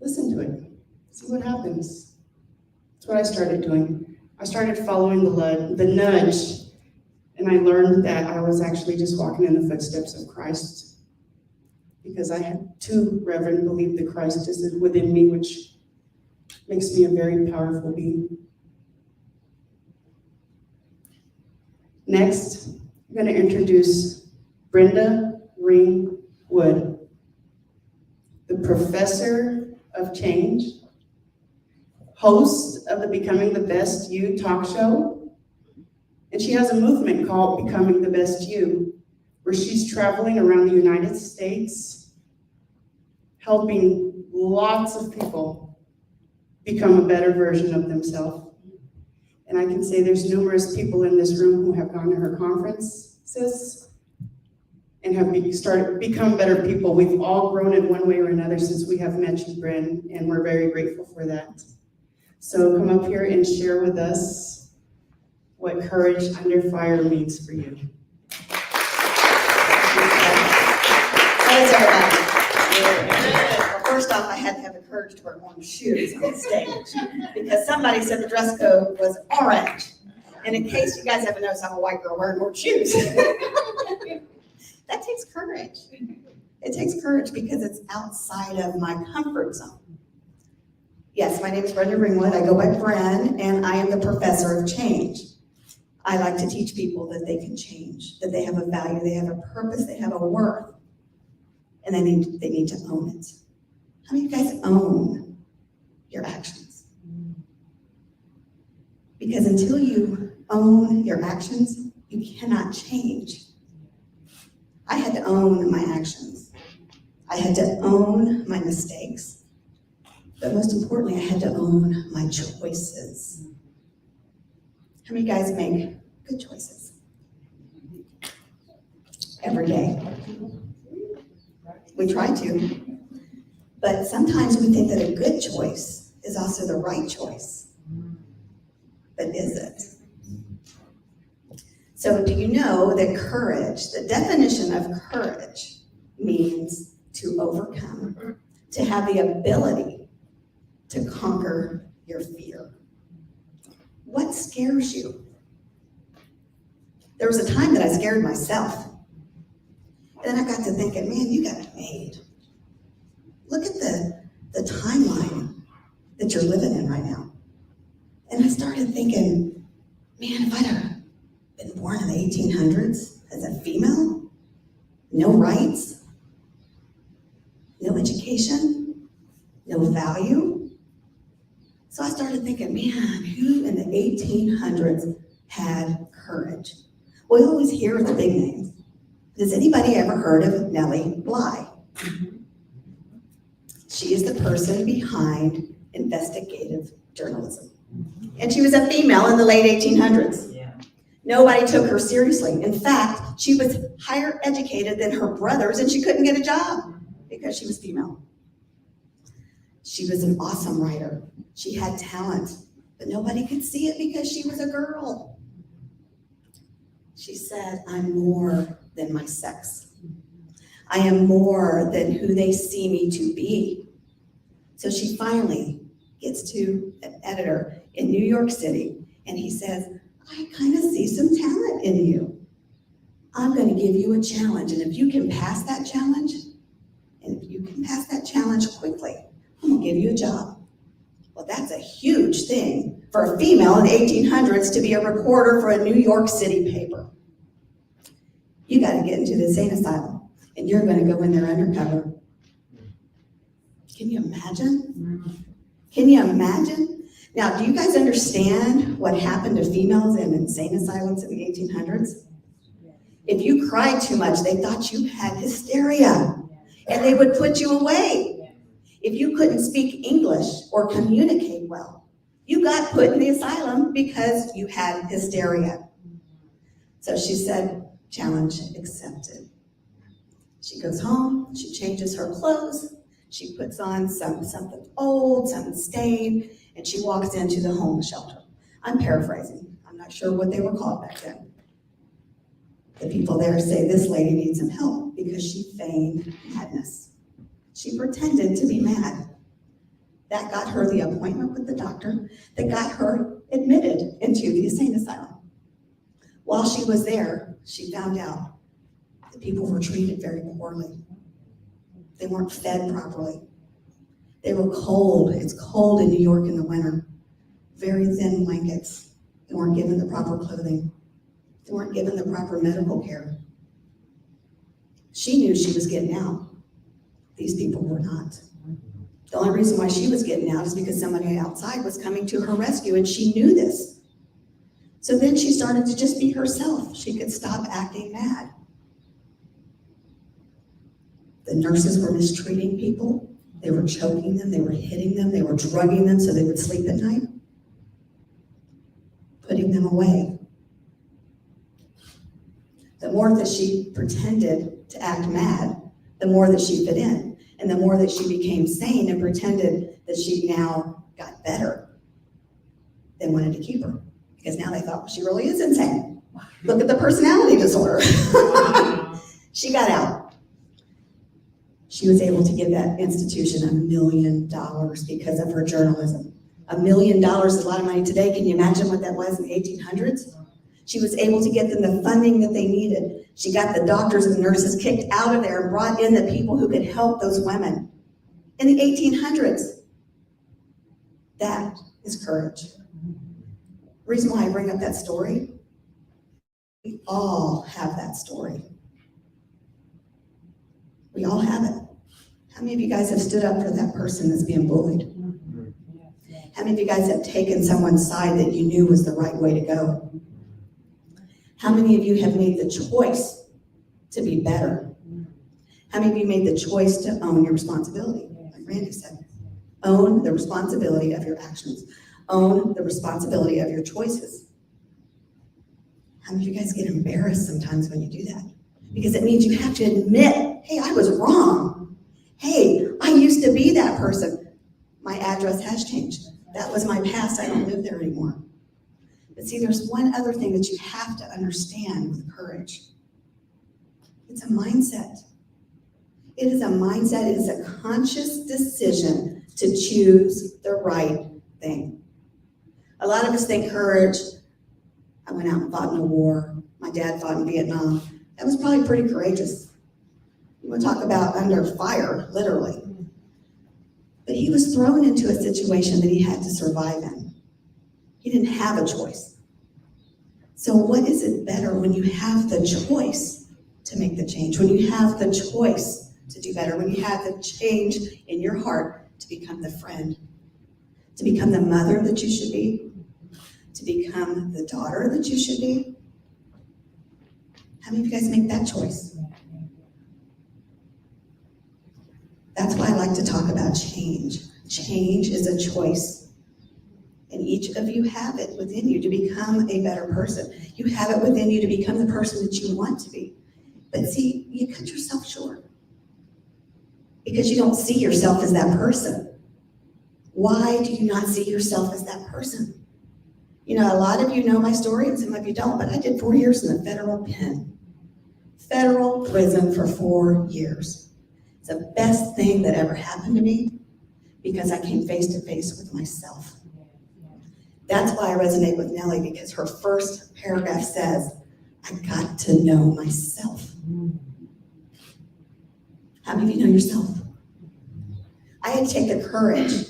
listen to it. See what happens. That's what I started doing. I started following the nudge, and I learned that I was actually just walking in the footsteps of Christ, because I had to, Reverend, believe that Christ is within me, which makes me a very powerful being. Next, I'm going to introduce Brenda Ring Wood, the Professor of Change, host of the Becoming the Best You talk show. And she has a movement called Becoming the Best You, where she's traveling around the United States, helping lots of people become a better version of themselves. And I can say there's numerous people in this room who have gone to her conferences and have become better people. We've all grown in one way or another since we have met you, Bryn, and we're very grateful for that. So come up here and share with us what Courage Under Fire means for you. How is everybody? Well, first off, I had to have the courage to wear orange shoes on stage because somebody said the dress code was orange. And in case you guys haven't noticed, I'm a white girl wearing orange shoes. That takes courage. It takes courage because it's outside of my comfort zone. Yes, my name is Brenda Ringwood. I go by Bren, and I am the Professor of Change. I like to teach people that they can change, that they have a value, they have a purpose, they have a worth, and they need to own it. How many of you guys own your actions? Because until you own your actions, you cannot change. I had to own my actions. I had to own my mistakes. But most importantly, I had to own my choices. How many guys make good choices? Every day. We try to. But sometimes we think that a good choice is also the right choice. But is it? So do you know that courage, the definition of courage means to overcome, to have the ability to conquer your fear. What scares you? There was a time that I scared myself. Then I got to thinking, man, you got it made. Look at the timeline that you're living in right now. And I started thinking, man, if I'd have been born in the 1800s as a female, no rights, no education, no value. So I started thinking, man, who in the 1800s had courage? We always hear the big names. Has anybody ever heard of Nellie Bly? She is the person behind investigative journalism. And she was a female in the late 1800s. Nobody took her seriously. In fact, she was higher educated than her brothers and she couldn't get a job because she was female. She was an awesome writer. She had talent, but nobody could see it because she was a girl. She said, I'm more than my sex. I am more than who they see me to be. So she finally gets to an editor in New York City and he says, I kind of see some talent in you. I'm going to give you a challenge, and if you can pass that challenge, quickly, I'm going to give you a job. Well, that's a huge thing for a female in the 1800s to be a reporter for a New York City paper. You got to get into the insane asylum, and you're going to go in there undercover. Can you imagine? Can you imagine? Now, do you guys understand what happened to females in insane asylums in the 1800s? If you cried too much, they thought you had hysteria, and they would put you away. If you couldn't speak English or communicate well, you got put in the asylum because you had hysteria. So she said, challenge accepted. She goes home, she changes her clothes, she puts on something old, something stained, and she walks into the homeless shelter. I'm paraphrasing. I'm not sure what they were called back then. The people there say this lady needs some help because she feigned madness. She pretended to be mad. That got her the appointment with the doctor that got her admitted into the insane asylum. While she was there, she found out that people were treated very poorly. They weren't fed properly. They were cold. It's cold in New York in the winter. Very thin blankets. They weren't given the proper clothing. They weren't given the proper medical care. She knew she was getting out. These people were not. The only reason why she was getting out is because somebody outside was coming to her rescue, and she knew this. So then she started to just be herself. She could stop acting mad. The nurses were mistreating people. They were choking them, they were hitting them, they were drugging them so they would sleep at night, putting them away. The more that she pretended to act mad, the more that she fit in, and the more that she became sane and pretended that she now got better, they wanted to keep her, because now they thought, well, she really is insane. Look at the personality disorder. She got out. She was able to give that institution $1 million because of her journalism. $1 million is a lot of money today. Can you imagine what that was in the 1800s? She was able to get them the funding that they needed. She got the doctors and nurses kicked out of there and brought in the people who could help those women. In the 1800s, that is courage. The reason why I bring up that story, we all have that story. We all have it. How many of you guys have stood up for that person that's being bullied? How many of you guys have taken someone's side that you knew was the right way to go? How many of you have made the choice to be better? How many of you made the choice to own your responsibility, like Randy said? Own the responsibility of your actions. Own the responsibility of your choices. How many of you guys get embarrassed sometimes when you do that? Because it means you have to admit, hey, I was wrong. Hey, I used to be that person. My address has changed. That was my past. I don't live there anymore. But see, there's one other thing that you have to understand with courage. It's a mindset. It is a mindset. It is a conscious decision to choose the right thing. A lot of us think courage, I went out and fought in a war. My dad fought in Vietnam. That was probably pretty courageous. You want to talk about under fire, literally. But he was thrown into a situation that he had to survive in. He didn't have a choice. So what is it better when you have the choice to make the change, when you have the choice to do better, when you have the change in your heart to become the friend, to become the mother that you should be, to become the daughter that you should be? How many of you guys make that choice? That's why I like to talk about change. Change is a choice. And each of you have it within you to become a better person. You have it within you to become the person that you want to be. But see, you cut yourself short because you don't see yourself as that person. Why do you not see yourself as that person? You know, a lot of you know my story and some of you don't, but I did 4 years in the federal pen. Federal prison for 4 years. It's the best thing that ever happened to me because I came face to face with myself. That's why I resonate with Nellie, because her first paragraph says, I got to know myself. How many of you know yourself? I had to take the courage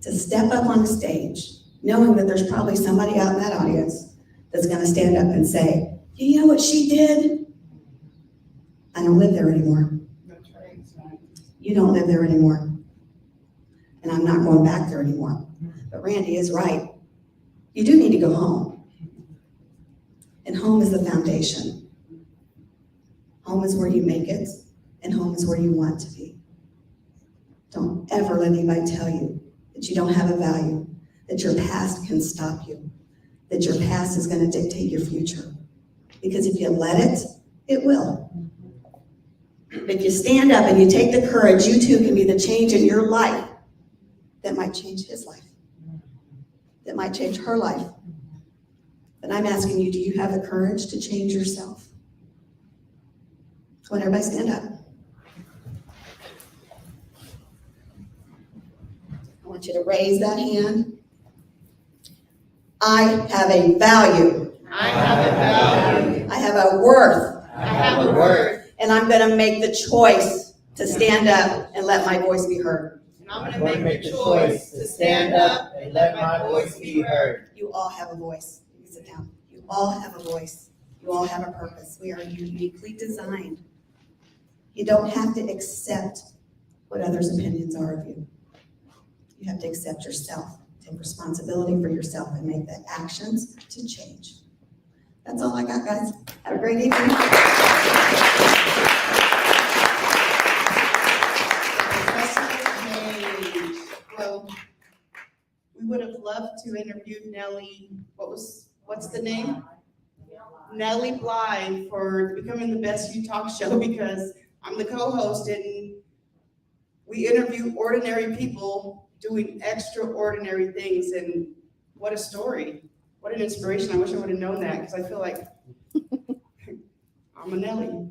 to step up on the stage, knowing that there's probably somebody out in that audience that's going to stand up and say, you know what she did? I don't live there anymore. You don't live there anymore. And I'm not going back there anymore. But Randy is right. You do need to go home. And home is the foundation. Home is where you make it, and home is where you want to be. Don't ever let anybody tell you that you don't have a value, that your past can stop you, that your past is going to dictate your future. Because if you let it, it will. If you stand up and you take the courage, you too can be the change in your life that might change his life, that might change her life. But I'm asking you, do you have the courage to change yourself? Come on, everybody stand up. I want you to raise that hand. I have a value. I have a value. I have a worth. I have a worth. And I'm going to make the choice to stand up and let my voice be heard. And I'm going to make the choice to stand up and let my voice be heard. You all have a voice. You can sit down. You all have a voice. You all have a purpose. We are uniquely designed. You don't have to accept what others' opinions are of you. You have to accept yourself, take responsibility for yourself, and make the actions to change. That's all I got, guys. Have a great evening. Well, we would have loved to interview Nellie, what's the name? Nellie Bly for Becoming the Best You Talk show, because I'm the co-host and we interview ordinary people doing extraordinary things, and what a story. What an inspiration. I wish I would have known that, because I feel like I'm a Nellie.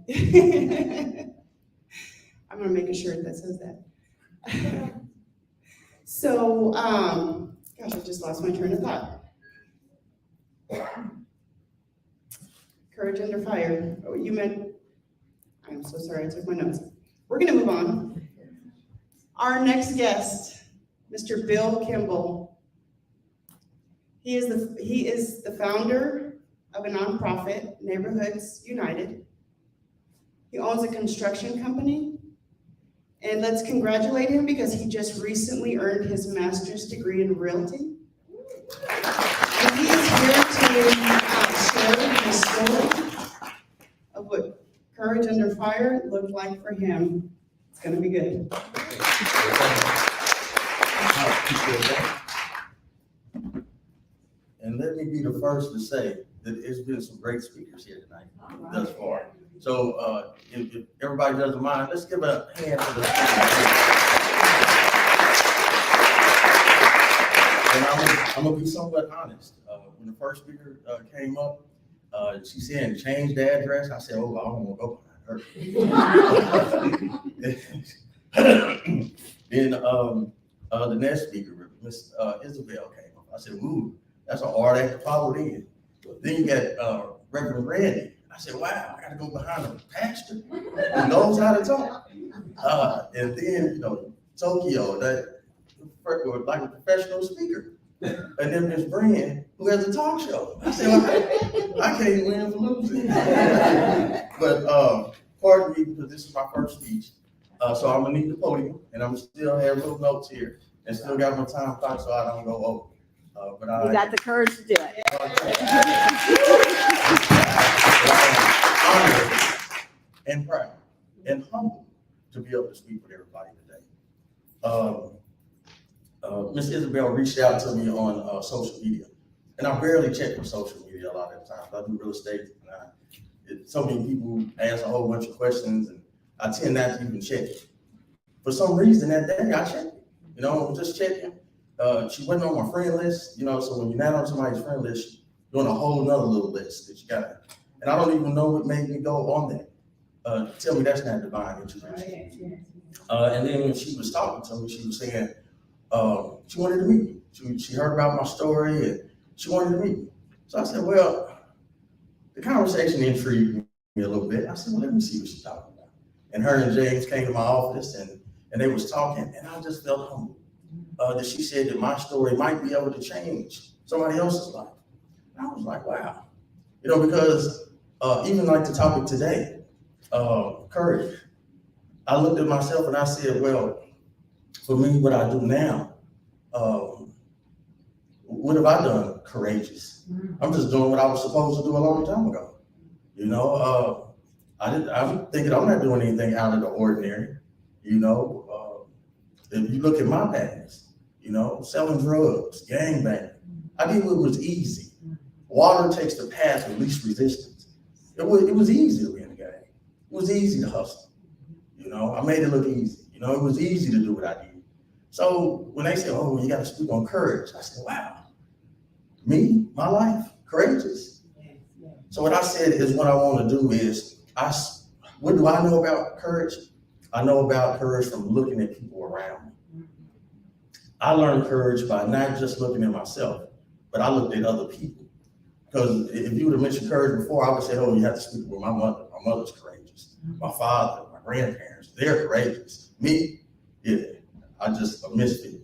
I'm gonna make a shirt that says that. So, gosh, I just lost my train of thought. Courage under fire. Oh, you meant, I'm so sorry, I took my notes. We're gonna move on. Our next guest, Mr. Bill Kimball. He is the founder of a nonprofit, Neighborhoods United. He owns a construction company. And let's congratulate him because he just recently earned his master's degree in realty. And he is here to share his story of what courage under fire looked like for him. It's gonna be good. And let me be the first to say that it's been some great speakers here tonight thus far. So if everybody doesn't mind, let's give a hand for the And I'm gonna be somewhat honest. When the first speaker came up, she said, change the address. I said, oh, I don't want to go behind her. Then the next speaker, Miss Isabel came up. I said, ooh, that's an hard act to follow in. Then you got Reverend Randy. I said, wow, I got to go behind a pastor who knows how to talk. And then, Tokyo, that like a professional speaker. And then Miss Brand, who has a talk show. I said, well, I can't win for losing. But pardon me, because this is my first speech. So I'm gonna need the podium, and I'm still have little notes here, and still got my time clock so I don't go over. But You got the courage to do it. Honored and proud and humbled to be able to speak with everybody today. Miss Isabel reached out to me on social media, and I barely check for social media a lot of the times. I do real estate, and so many people ask a whole bunch of questions, and I tend not to even check it. For some reason that day, I checked it. Just checking. She wasn't on my friend list, so when you're not on somebody's friend list, you're on a whole nother little list that you got. And I don't even know what made me go on that. Tell me that's not divine intervention. And then when she was talking to me, she was saying, she wanted to meet me. She heard about my story and she wanted to meet me. So I said, well, the conversation intrigued me a little bit. I said, well, let me see what she's talking about. And her and James came to my office and they was talking, and I just felt humbled that she said that my story might be able to change somebody else's life. And I was like, wow. Because even like the topic today, courage, I looked at myself and I said, well, for me, what I do now, what have I done courageous? I'm just doing what I was supposed to do a long time ago. I'm thinking I'm not doing anything out of the ordinary. If you look at my past, selling drugs, gangbanging, I did what was easy. Water takes the path of least resistance. It was easy to be in the game. It was easy to hustle. I made it look easy. It was easy to do what I did. So when they say, oh, you got to speak on courage, I said, wow, me, my life, courageous. So what I said is what I want to do is, what do I know about courage? I know about courage from looking at people around me. I learned courage by not just looking at myself, but I looked at other people. Because if you would have mentioned courage before, I would say, oh, you have to speak with my mother. My mother's courageous. My father, my grandparents, they're courageous. Me, yeah, I just a misfit,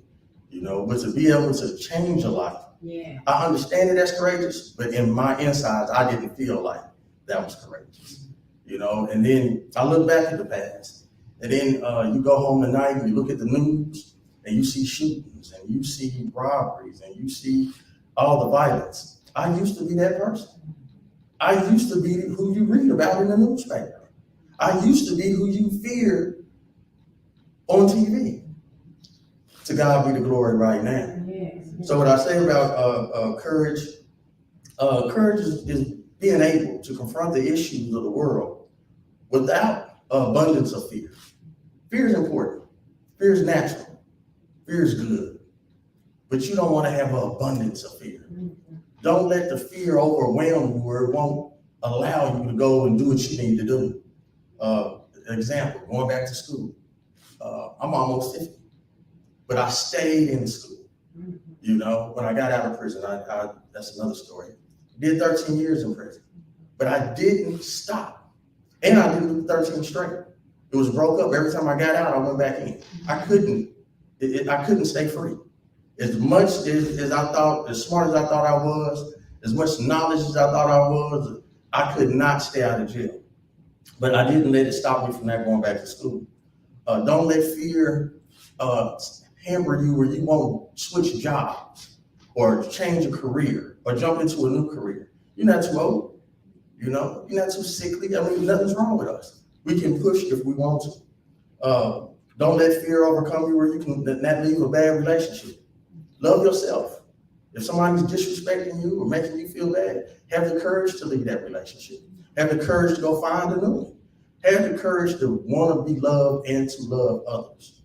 but to be able to change a life. Yeah. I understand that that's courageous, but in my insides, I didn't feel like that was courageous. And then I look back at the past, and then you go home at night and you look at the news and you see shootings and you see robberies and you see all the violence. I used to be that person. I used to be who you read about in the newspaper. I used to be who you feared on TV. To God be the glory right now. Yes. So what I say about courage, courage is being able to confront the issues of the world without abundance of fear. Fear is important. Fear is natural. Fear is good. But you don't want to have an abundance of fear. Don't let the fear overwhelm you where it won't allow you to go and do what you need to do. Example, going back to school. I'm almost 50, but I stayed in school. When I got out of prison, that's another story. Did 13 years in prison, but I didn't stop. And I didn't do 13 straight. It was broke up. Every time I got out, I went back in. I couldn't stay free. As much as I thought, as smart as I thought I was, as much knowledge as I thought I was, I could not stay out of jail. But I didn't let it stop me from not going back to school. Don't let fear hamper you where you won't switch jobs or change a career or jump into a new career. You're not too old. You're not too sickly. Nothing's wrong with us. We can push if we want to. Don't let fear overcome you where you can not leave a bad relationship. Love yourself. If somebody's disrespecting you or making you feel bad, have the courage to leave that relationship. Have the courage to go find a new one. Have the courage to want to be loved and to love others.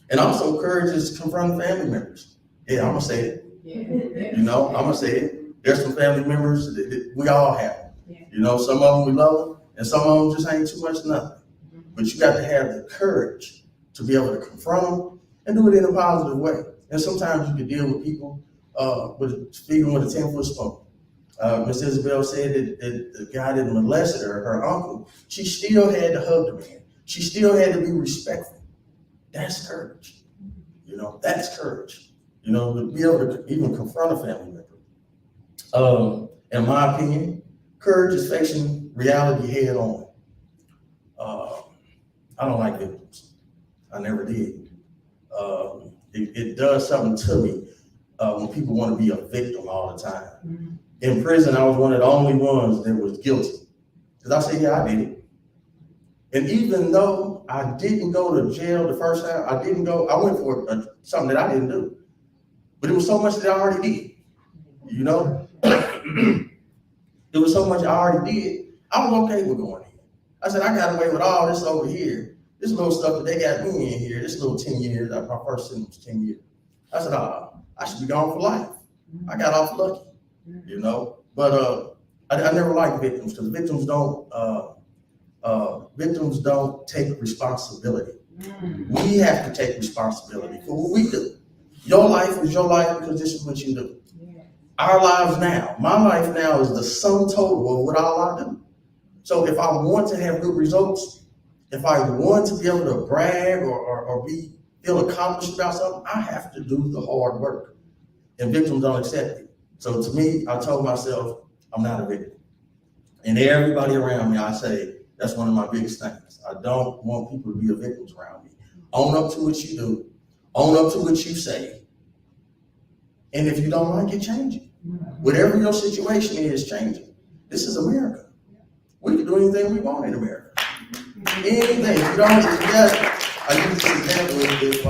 And also courage is confronting family members. Yeah, I'm gonna say it. You know, I'm gonna say it. There's some family members that we all have. You know, some of them we love them, and some of them just ain't too much nothing. But you got to have the courage to be able to confront them and do it in a positive way. And sometimes you can deal with people with speaking with a 10-foot spoon. Miss Isabel said that the guy that molested her uncle, she still had to hug the man. She still had to be respectful. That's courage. You know, that's courage. You know, to be able to even confront a family member. In my opinion, courage is facing reality head on. I don't like victims. I never did. It does something to me when people want to be a victim all the time. In prison, I was one of the only ones that was guilty. Because I said, yeah, I did it. And even though I didn't go to jail the first time, I went for something that I didn't do. But it was so much that I already did, you know? It was so much I already did, I was okay with going in. I said, I got away with all this over here. This little stuff that they got me in here, this little 10 years, my first sentence was 10 years. I said, I should be gone for life. I got off lucky, you know? But I never liked victims because victims don't take responsibility. We have to take responsibility for what we do. Your life is your life because this is what you do. Our lives now, my life now is the sum total of what all I do. So if I want to have good results, if I want to be able to brag or feel accomplished about something, I have to do the hard work. And victims don't accept it. So to me, I told myself, I'm not a victim. And everybody around me, I say, that's one of my biggest things. I don't want people to be a victim around me. Own up to what you do. Own up to what you say. And if you don't like it, change it. Whatever your situation is, change it. This is America. We can do anything we want in America. Anything. You don't, I use this example if you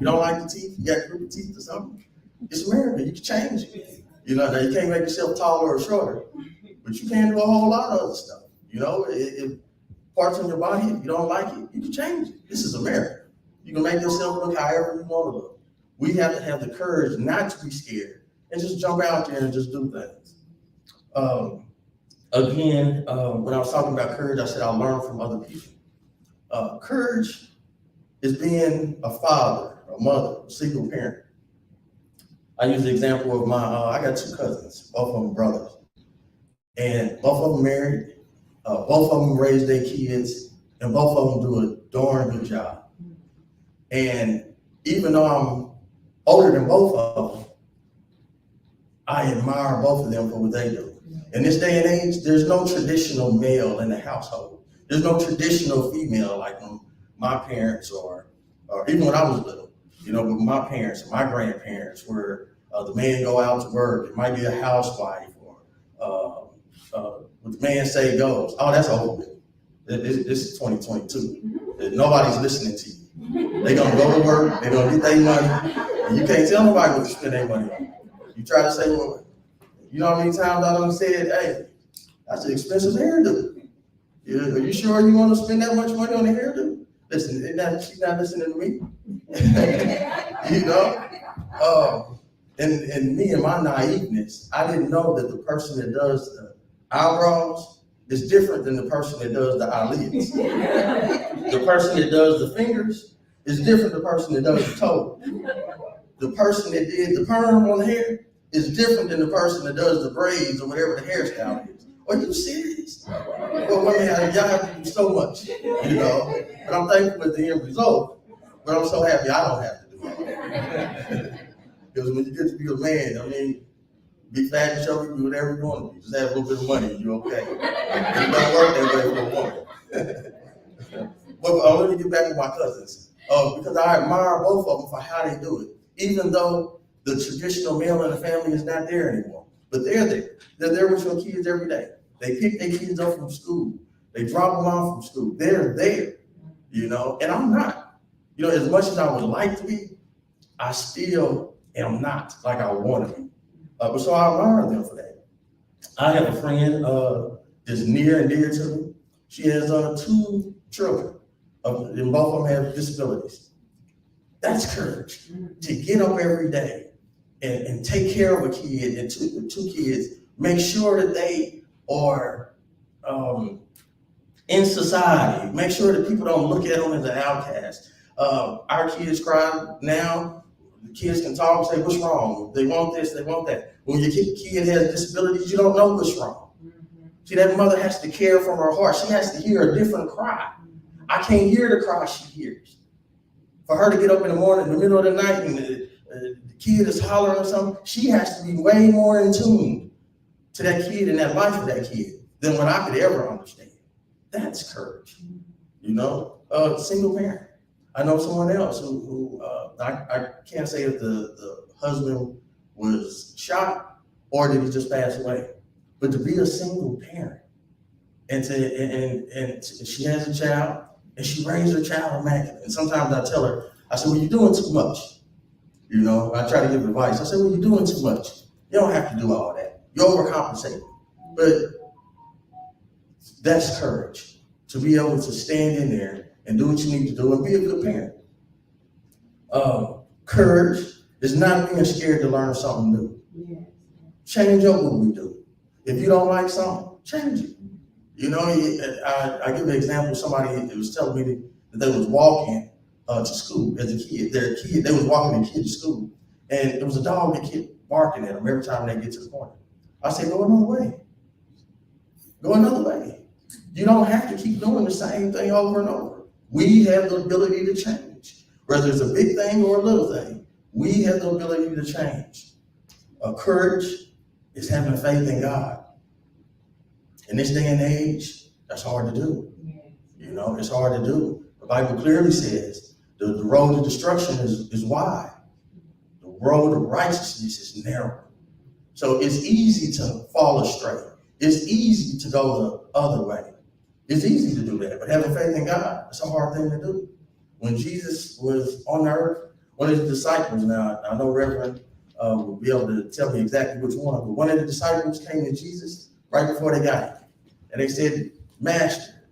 don't like the teeth, you got crooked teeth or something, it's America, you can change it. You know, now you can't make yourself taller or shorter, but you can do a whole lot of other stuff. You know, if parts of your body, if you don't like it, you can change it. This is America. You can make yourself look however you want to look. We have to have the courage not to be scared and just jump out there and just do things. Again, when I was talking about courage, I said I learned from other people. Courage is being a father, a mother, a single parent. I use the example of I got two cousins, both of them brothers. And both of them married, both of them raised their kids, and both of them do a darn good job. And even though I'm older than both of them, I admire both of them for what they do. In this day and age, there's no traditional male in the household. There's no traditional female like my parents or even when I was little, you know, with my parents and my grandparents where the man go out to work, it might be a housewife or what the man say goes. Oh, that's old. This is 2022. Nobody's listening to you. They're gonna go to work, they're gonna get their money, and you can't tell nobody what to spend their money on. You try to say, well, you know how many times I done said, hey, that's an expensive hairdo. Are you sure you want to spend that much money on a hairdo? Listen, she's not listening to me. You know? And me and my naiveness, I didn't know that the person that does the eyebrows is different than the person that does the eyelids. The person that does the fingers is different than the person that does the toe. The person that did the perm on the hair is different than the person that does the braids or whatever the hairstyle is. Are you serious? Well, women, y'all have to do so much, you know. But I'm thankful with the end result, but I'm so happy I don't have to do it. Because when you get to be a man, I mean, be fat and chubby, do whatever you want to be. Just have a little bit of money and you're okay. It don't work that way for a woman. But let me get back to my cousins. Because I admire both of them for how they do it. Even though the traditional male in the family is not there anymore. But they're there. They're there with your kids every day. They pick their kids up from school. They drop them off from school. They're there, you know, and I'm not. You know, as much as I would like to be, I still am not like I want to be. But so I admire them for that. I have a friend that's near and dear to me. She has 2 children, and both of them have disabilities. That's courage, to get up every day and take care of a kid and two kids, make sure that they are in society, make sure that people don't look at them as an outcast. Our kids cry now, the kids can talk and say, what's wrong? They want this, they want that. When your kid has disabilities, you don't know what's wrong. See, that mother has to care from her heart. She has to hear a different cry. I can't hear the cry she hears. For her to get up in the morning, in the middle of the night, and the kid is hollering or something, she has to be way more in tune to that kid and that life of that kid than what I could ever understand. That's courage, you know? Single parent. I know someone else who I can't say if the husband was shot or did he just pass away, but to be a single parent and she has a child and she raised her child immaculate. And sometimes I tell her, I said, well, you're doing too much. You know, I try to give advice. I said, well, you're doing too much. You don't have to do all that. You're overcompensating. But that's courage, to be able to stand in there and do what you need to do and be a good parent. Courage is not being scared to learn something new. Change up what we do. If you don't like something, change it. You know, I give an example of somebody that was telling me that they was walking to school as a kid. They was walking their kid to school, and there was a dog that kept barking at them every time they get to the corner. I said, go another way. Go another way. You don't have to keep doing the same thing over and over. We have the ability to change. Whether it's a big thing or a little thing, we have the ability to change. Courage is having faith in God. In this day and age, that's hard to do. You know, it's hard to do. The Bible clearly says the road to destruction is wide. The road to righteousness is narrow. So it's easy to fall astray. It's easy to go the other way. It's easy to do that, but having faith in God, it's a hard thing to do. When Jesus was on earth, one of his disciples, now I know Reverend will be able to tell me exactly which one, but one of the disciples came to Jesus right before they got him. And they said, Master,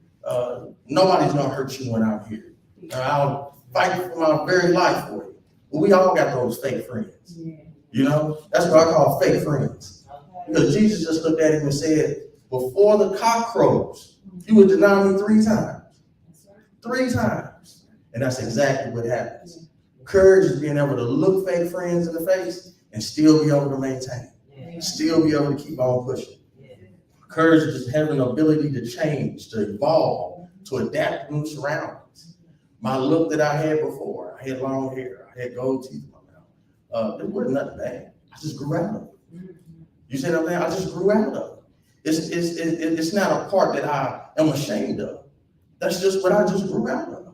nobody's gonna hurt you when I'm here. I'll fight for my very life for you. But we all got those fake friends. You know, that's what I call fake friends. Because Jesus just looked at him and said, before the cock crows, you would deny me 3 times. 3 times. And that's exactly what happens. Courage is being able to look fake friends in the face and still be able to maintain. Still be able to keep on pushing. Courage is just having the ability to change, to evolve, to adapt to new surroundings. My look that I had before, I had long hair, I had gold teeth in my mouth. It wasn't nothing bad. I just grew out of it. You see what I'm saying? I just grew out of it. It's not a part that I am ashamed of. That's just what I just grew out of.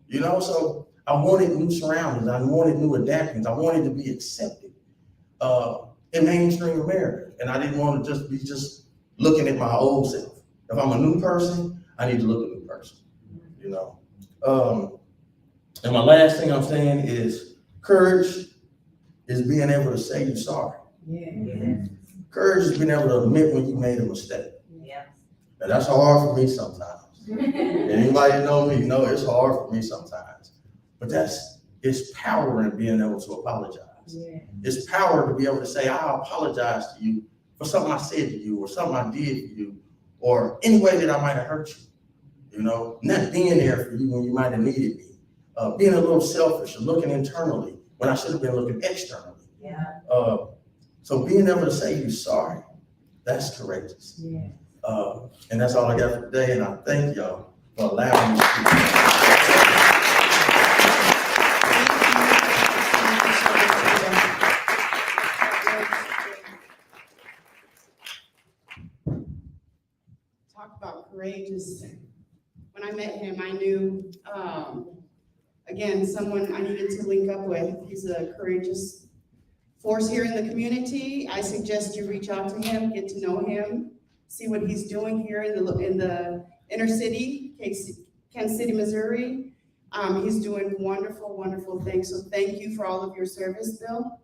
You know, so I wanted new surroundings. I wanted new adaptations. I wanted to be accepted in mainstream America. And I didn't want to just be looking at my old self. If I'm a new person, I need to look at a new person, you know. And my last thing I'm saying is courage is being able to say you're sorry. Courage is being able to admit when you made a mistake. Now that's hard for me sometimes. Anybody that knows me know it's hard for me sometimes. But it's power in being able to apologize. It's power to be able to say, I apologize to you for something I said to you or something I did to you or any way that I might have hurt you. You know, not being there for you when you might have needed me. Being a little selfish or looking internally when I should have been looking externally. So being able to say you're sorry, that's courageous. And that's all I got for today. And I thank y'all for allowing me to speak. Talk about courageous. When I met him, I knew, again, someone I needed to link up with. He's a courageous force here in the community. I suggest you reach out to him, get to know him, see what he's doing here in the inner city, Kansas City, Missouri. He's doing wonderful, wonderful things. So thank you for all of your service, Bill.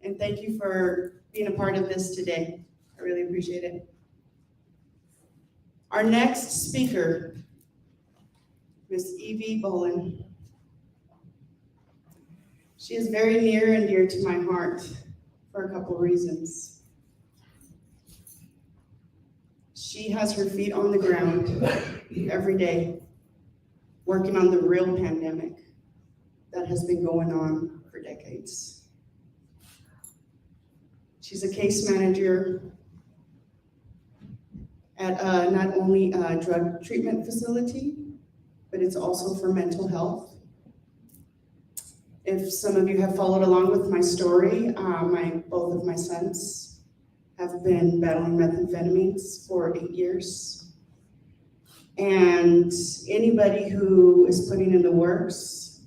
And thank you for being a part of this today. I really appreciate it. Our next speaker, Miss Evie Bolin. She is very near and dear to my heart for a couple reasons. She has her feet on the ground every day, working on the real pandemic that has been going on for decades. She's a case manager at not only a drug treatment facility, but it's also for mental health. If some of you have followed along with my story, both of my sons have been battling methamphetamines for 8 years. And anybody who is putting in the works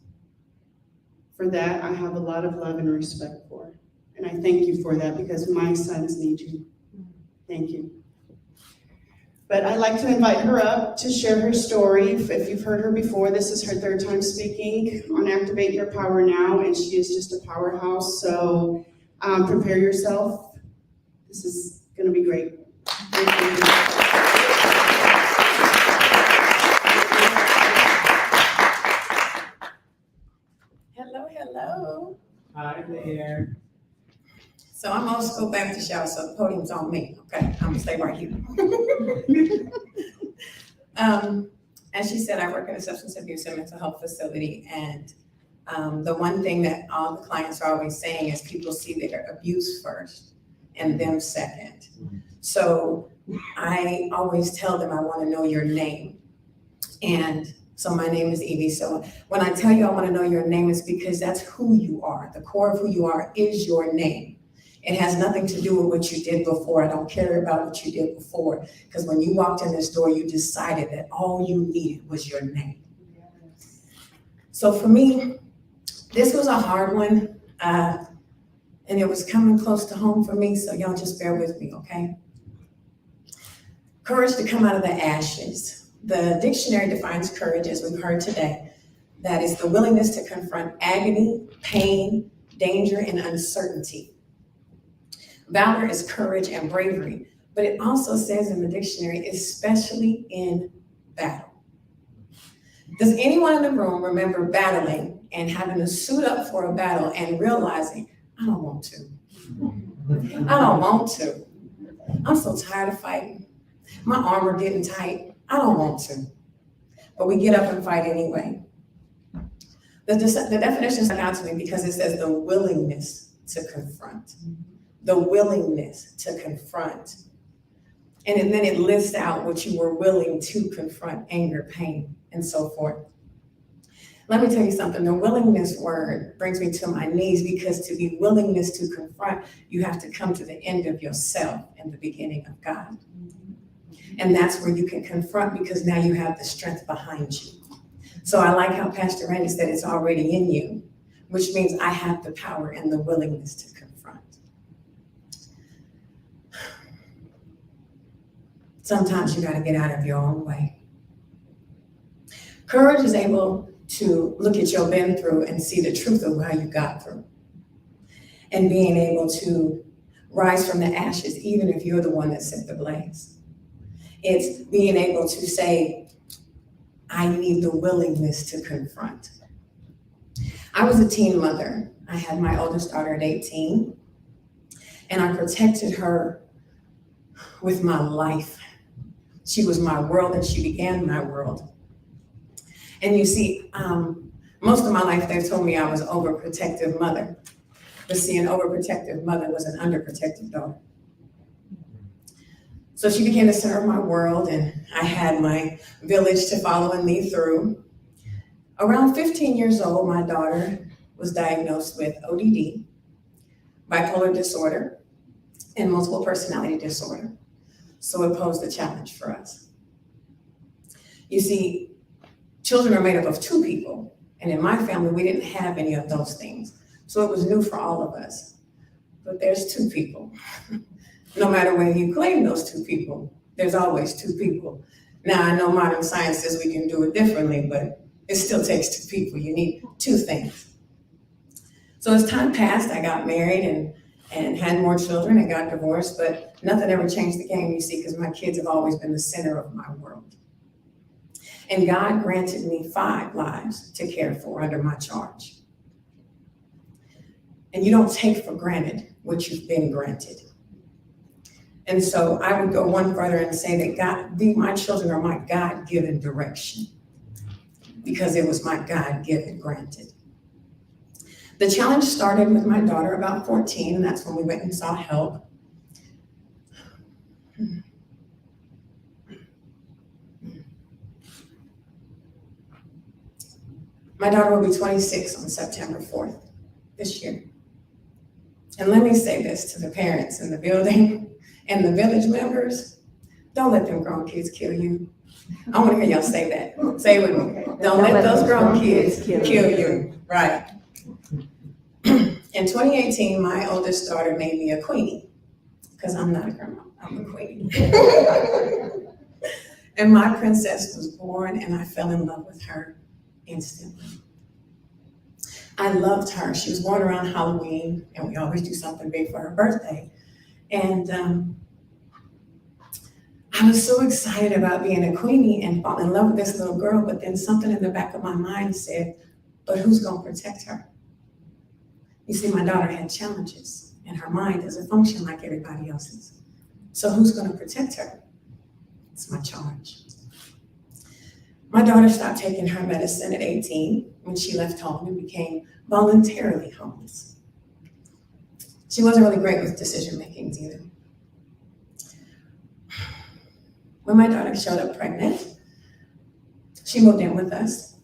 for that, I have a lot of love and respect for. And I thank you for that because my sons need you. Thank you. But I'd like to invite her up to share her story. If you've heard her before, this is her third time speaking on Activate Your Power Now, and she is just a powerhouse. So prepare yourself. This is gonna be great. Thank you. Hello, hello. Hi there. So I'm gonna go back to shower, so the podium's on me, okay? I'm gonna stay right here. As she said, I work in a substance abuse and mental health facility, and the one thing that all the clients are always saying is people see their abuse first and them second. So I always tell them I wanna know your name. And so my name is Evie. So when I tell you I wanna know your name, it's because that's who you are. The core of who you are is your name. It has nothing to do with what you did before. I don't care about what you did before. Because when you walked in this door, you decided that all you needed was your name. So for me, this was a hard one. And it was coming close to home for me. So y'all just bear with me, okay? Courage to come out of the ashes. The dictionary defines courage, as we've heard today, that is the willingness to confront agony, pain, danger, and uncertainty. Valor is courage and bravery, but it also says in the dictionary, especially in battle. Does anyone in the room remember battling and having to suit up for a battle and realizing, I don't want to. I don't want to. I'm so tired of fighting. My armor getting tight. I don't want to. But we get up and fight anyway. The definition stuck out to me because it says the willingness to confront. The willingness to confront. And then it lists out what you were willing to confront, anger, pain, and so forth. Let me tell you something, the willingness word brings me to my knees because to be willingness to confront, you have to come to the end of yourself and the beginning of God. And that's where you can confront because now you have the strength behind you. So I like how Pastor Randy said it's already in you, which means I have the power and the willingness to confront. Sometimes you gotta get out of your own way. Courage is able to look at your been through and see the truth of how you got through. And being able to rise from the ashes, even if you're the one that set the blaze. It's being able to say, I need the willingness to confront. I was a teen mother. I had my oldest daughter at 18, and I protected her with my life. She was my world and she began my world. And you see, most of my life they've told me I was an overprotective mother. But see, an overprotective mother was an underprotective daughter. So she became the center of my world and I had my village to follow and lead through. Around 15 years old, my daughter was diagnosed with ODD, bipolar disorder, and multiple personality disorder. So it posed a challenge for us. You see, children are made up of two people, and in my family, we didn't have any of those things. So it was new for all of us. But there's two people. No matter whether you claim those two people, there's always two people. Now, I know modern science says we can do it differently, but It still takes two people. You need two things. So as time passed, I got married and had more children and got divorced, but nothing ever changed the game, you see, because my kids have always been the center of my world. And God granted me 5 lives to care for under my charge. And you don't take for granted what you've been granted. And so I would go one further and say that my children are my God-given direction, because it was my God-given granted. The challenge started with my daughter about 14, and that's when we went and sought help. My daughter will be 26 on September 4th this year. And let me say this to the parents in the building and the village members: don't let them grown kids kill you. I want to hear y'all say that. Say it with me. Don't let those grown kids kill you. Right. In 2018, my oldest daughter made me a queenie, because I'm not a grandma, I'm a queenie. And my princess was born, and I fell in love with her instantly. I loved her. She was born around Halloween, and we always do something big for her birthday. And I was so excited about being a queenie and fall in love with this little girl, but then something in the back of my mind said, but who's gonna protect her? You see, my daughter had challenges, and her mind doesn't function like everybody else's. So who's gonna protect her? It's my charge. My daughter stopped taking her medicine at 18 when she left home and became voluntarily homeless. She wasn't really great with decision-making either. When my daughter showed up pregnant, she moved in with us,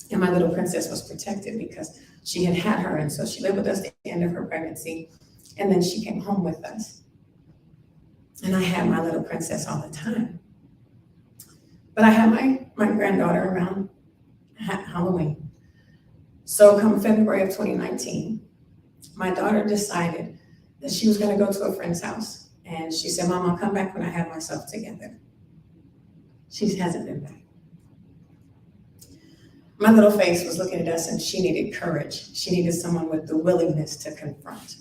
and my little princess was protected because she had her, and so she lived with us at the end of her pregnancy, and then she came home with us. And I had my little princess all the time. But I had my granddaughter around Halloween. So come February of 2019, my daughter decided that she was gonna go to a friend's house. And she said, Mom, I'll come back when I have myself together. She hasn't been back. My little face was looking at us, and she needed courage. She needed someone with the willingness to confront.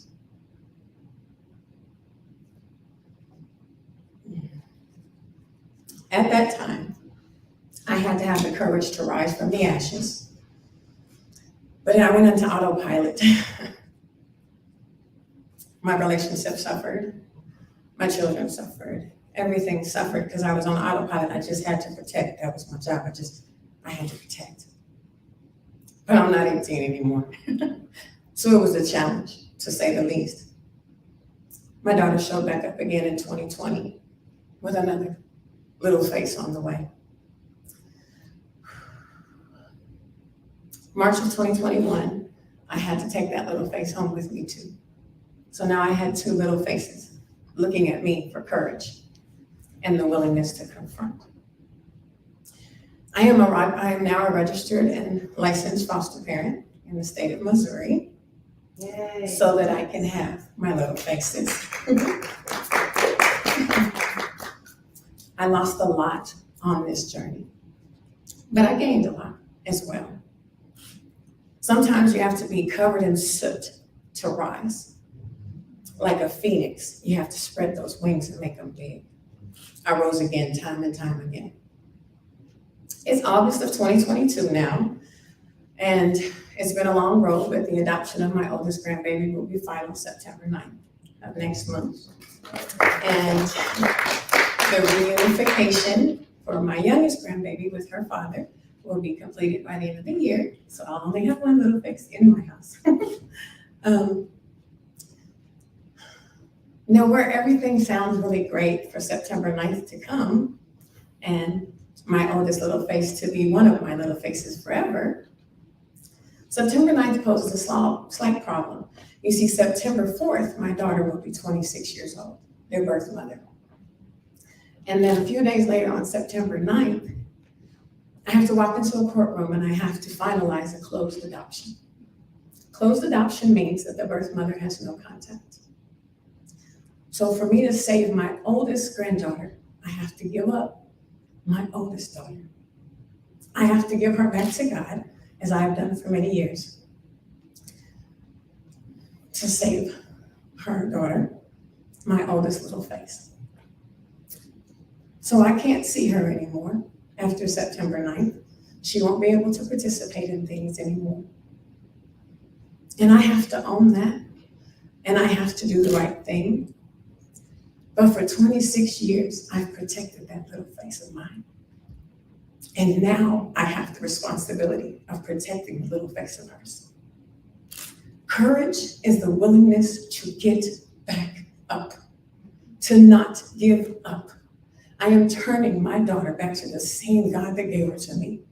At that time, I had to have the courage to rise from the ashes. But I went into autopilot. My relationship suffered. My children suffered. Everything suffered because I was on autopilot. I just had to protect. That was my job. I had to protect. But I'm not 18 anymore. So it was a challenge, to say the least. My daughter showed back up again in 2020 with another little face on the way. March of 2021, I had to take that little face home with me too. So now I had 2 little faces looking at me for courage and the willingness to confront. I am now a registered and licensed foster parent in the state of Missouri. Yay. So that I can have my little faces. I lost a lot on this journey, but I gained a lot as well. Sometimes you have to be covered in soot to rise. Like a phoenix, you have to spread those wings and make them big. I rose again, time and time again. It's August of 2022 now, and it's been a long road, but the adoption of my oldest grandbaby will be final September 9th of next month. And the reunification for my youngest grandbaby with her father will be completed by the end of the year. So I'll only have one little face in my house. Now, where everything sounds really great for September 9th to come, and my oldest little face to be one of my little faces forever, September 9th poses a slight problem. You see, September 4th, my daughter will be 26 years old, their birth mother. And then a few days later on September 9th, I have to walk into a courtroom and I have to finalize a closed adoption. Closed adoption means that the birth mother has no contact. So for me to save my oldest granddaughter, I have to give up my oldest daughter. I have to give her back to God, as I have done for many years, to save her daughter, my oldest little face. So I can't see her anymore after September 9th. She won't be able to participate in things anymore. And I have to own that, and I have to do the right thing. But for 26 years, I've protected that little face of mine. And now I have the responsibility of protecting the little face of hers. Courage is the willingness to get back up, to not give up. I am turning my daughter back to the same God that gave her to me.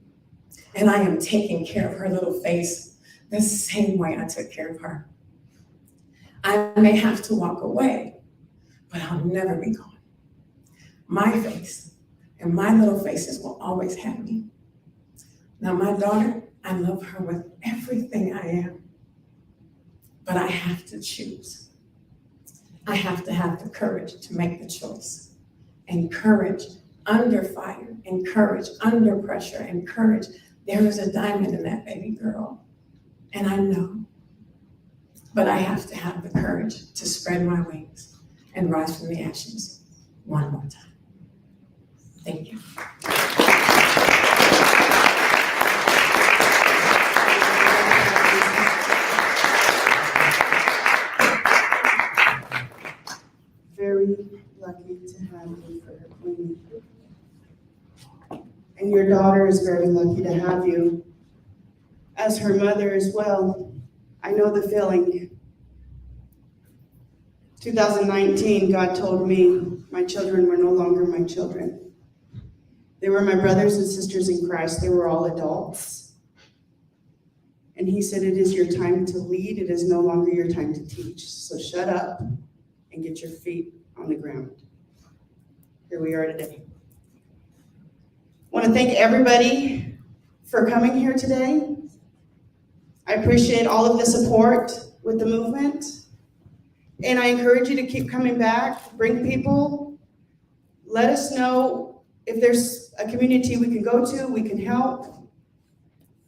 And I am taking care of her little face the same way I took care of her. I may have to walk away, but I'll never be gone. My face and my little faces will always have me. Now, my daughter, I love her with everything I am, but I have to choose. I have to have the courage to make the choice. And courage under fire, and courage under pressure, and courage. There is a diamond in that baby girl, and I know. But I have to have the courage to spread my wings and rise from the ashes one more time. Thank you. Very lucky to have you for her queen. And your daughter is very lucky to have you as her mother as well. I know the feeling. 2019, God told me my children were no longer my children. They were my brothers and sisters in Christ. They were all adults. And he said, it is your time to lead. It is no longer your time to teach. So shut up and get your feet on the ground. Here we are today. I want to thank everybody for coming here today. I appreciate all of the support with the movement. And I encourage you to keep coming back, bring people. Let us know if there's a community we can go to, we can help.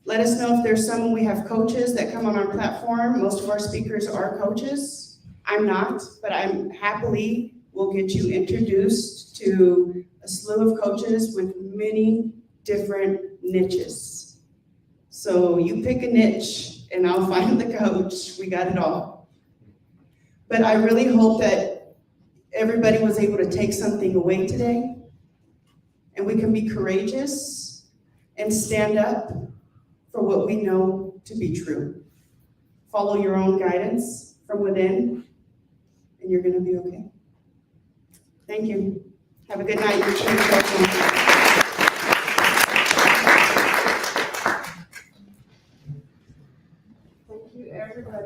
Let us know if there's someone, we have coaches that come on our platform. Most of our speakers are coaches. I'm not, but I'm happily will get you introduced to a slew of coaches with many different niches. So you pick a niche and I'll find the coach. We got it all. But I really hope that everybody was able to take something away today, and we can be courageous and stand up for what we know to be true. Follow your own guidance from within, and you're going to be okay. Thank you. Have a good night. Thank you, everybody.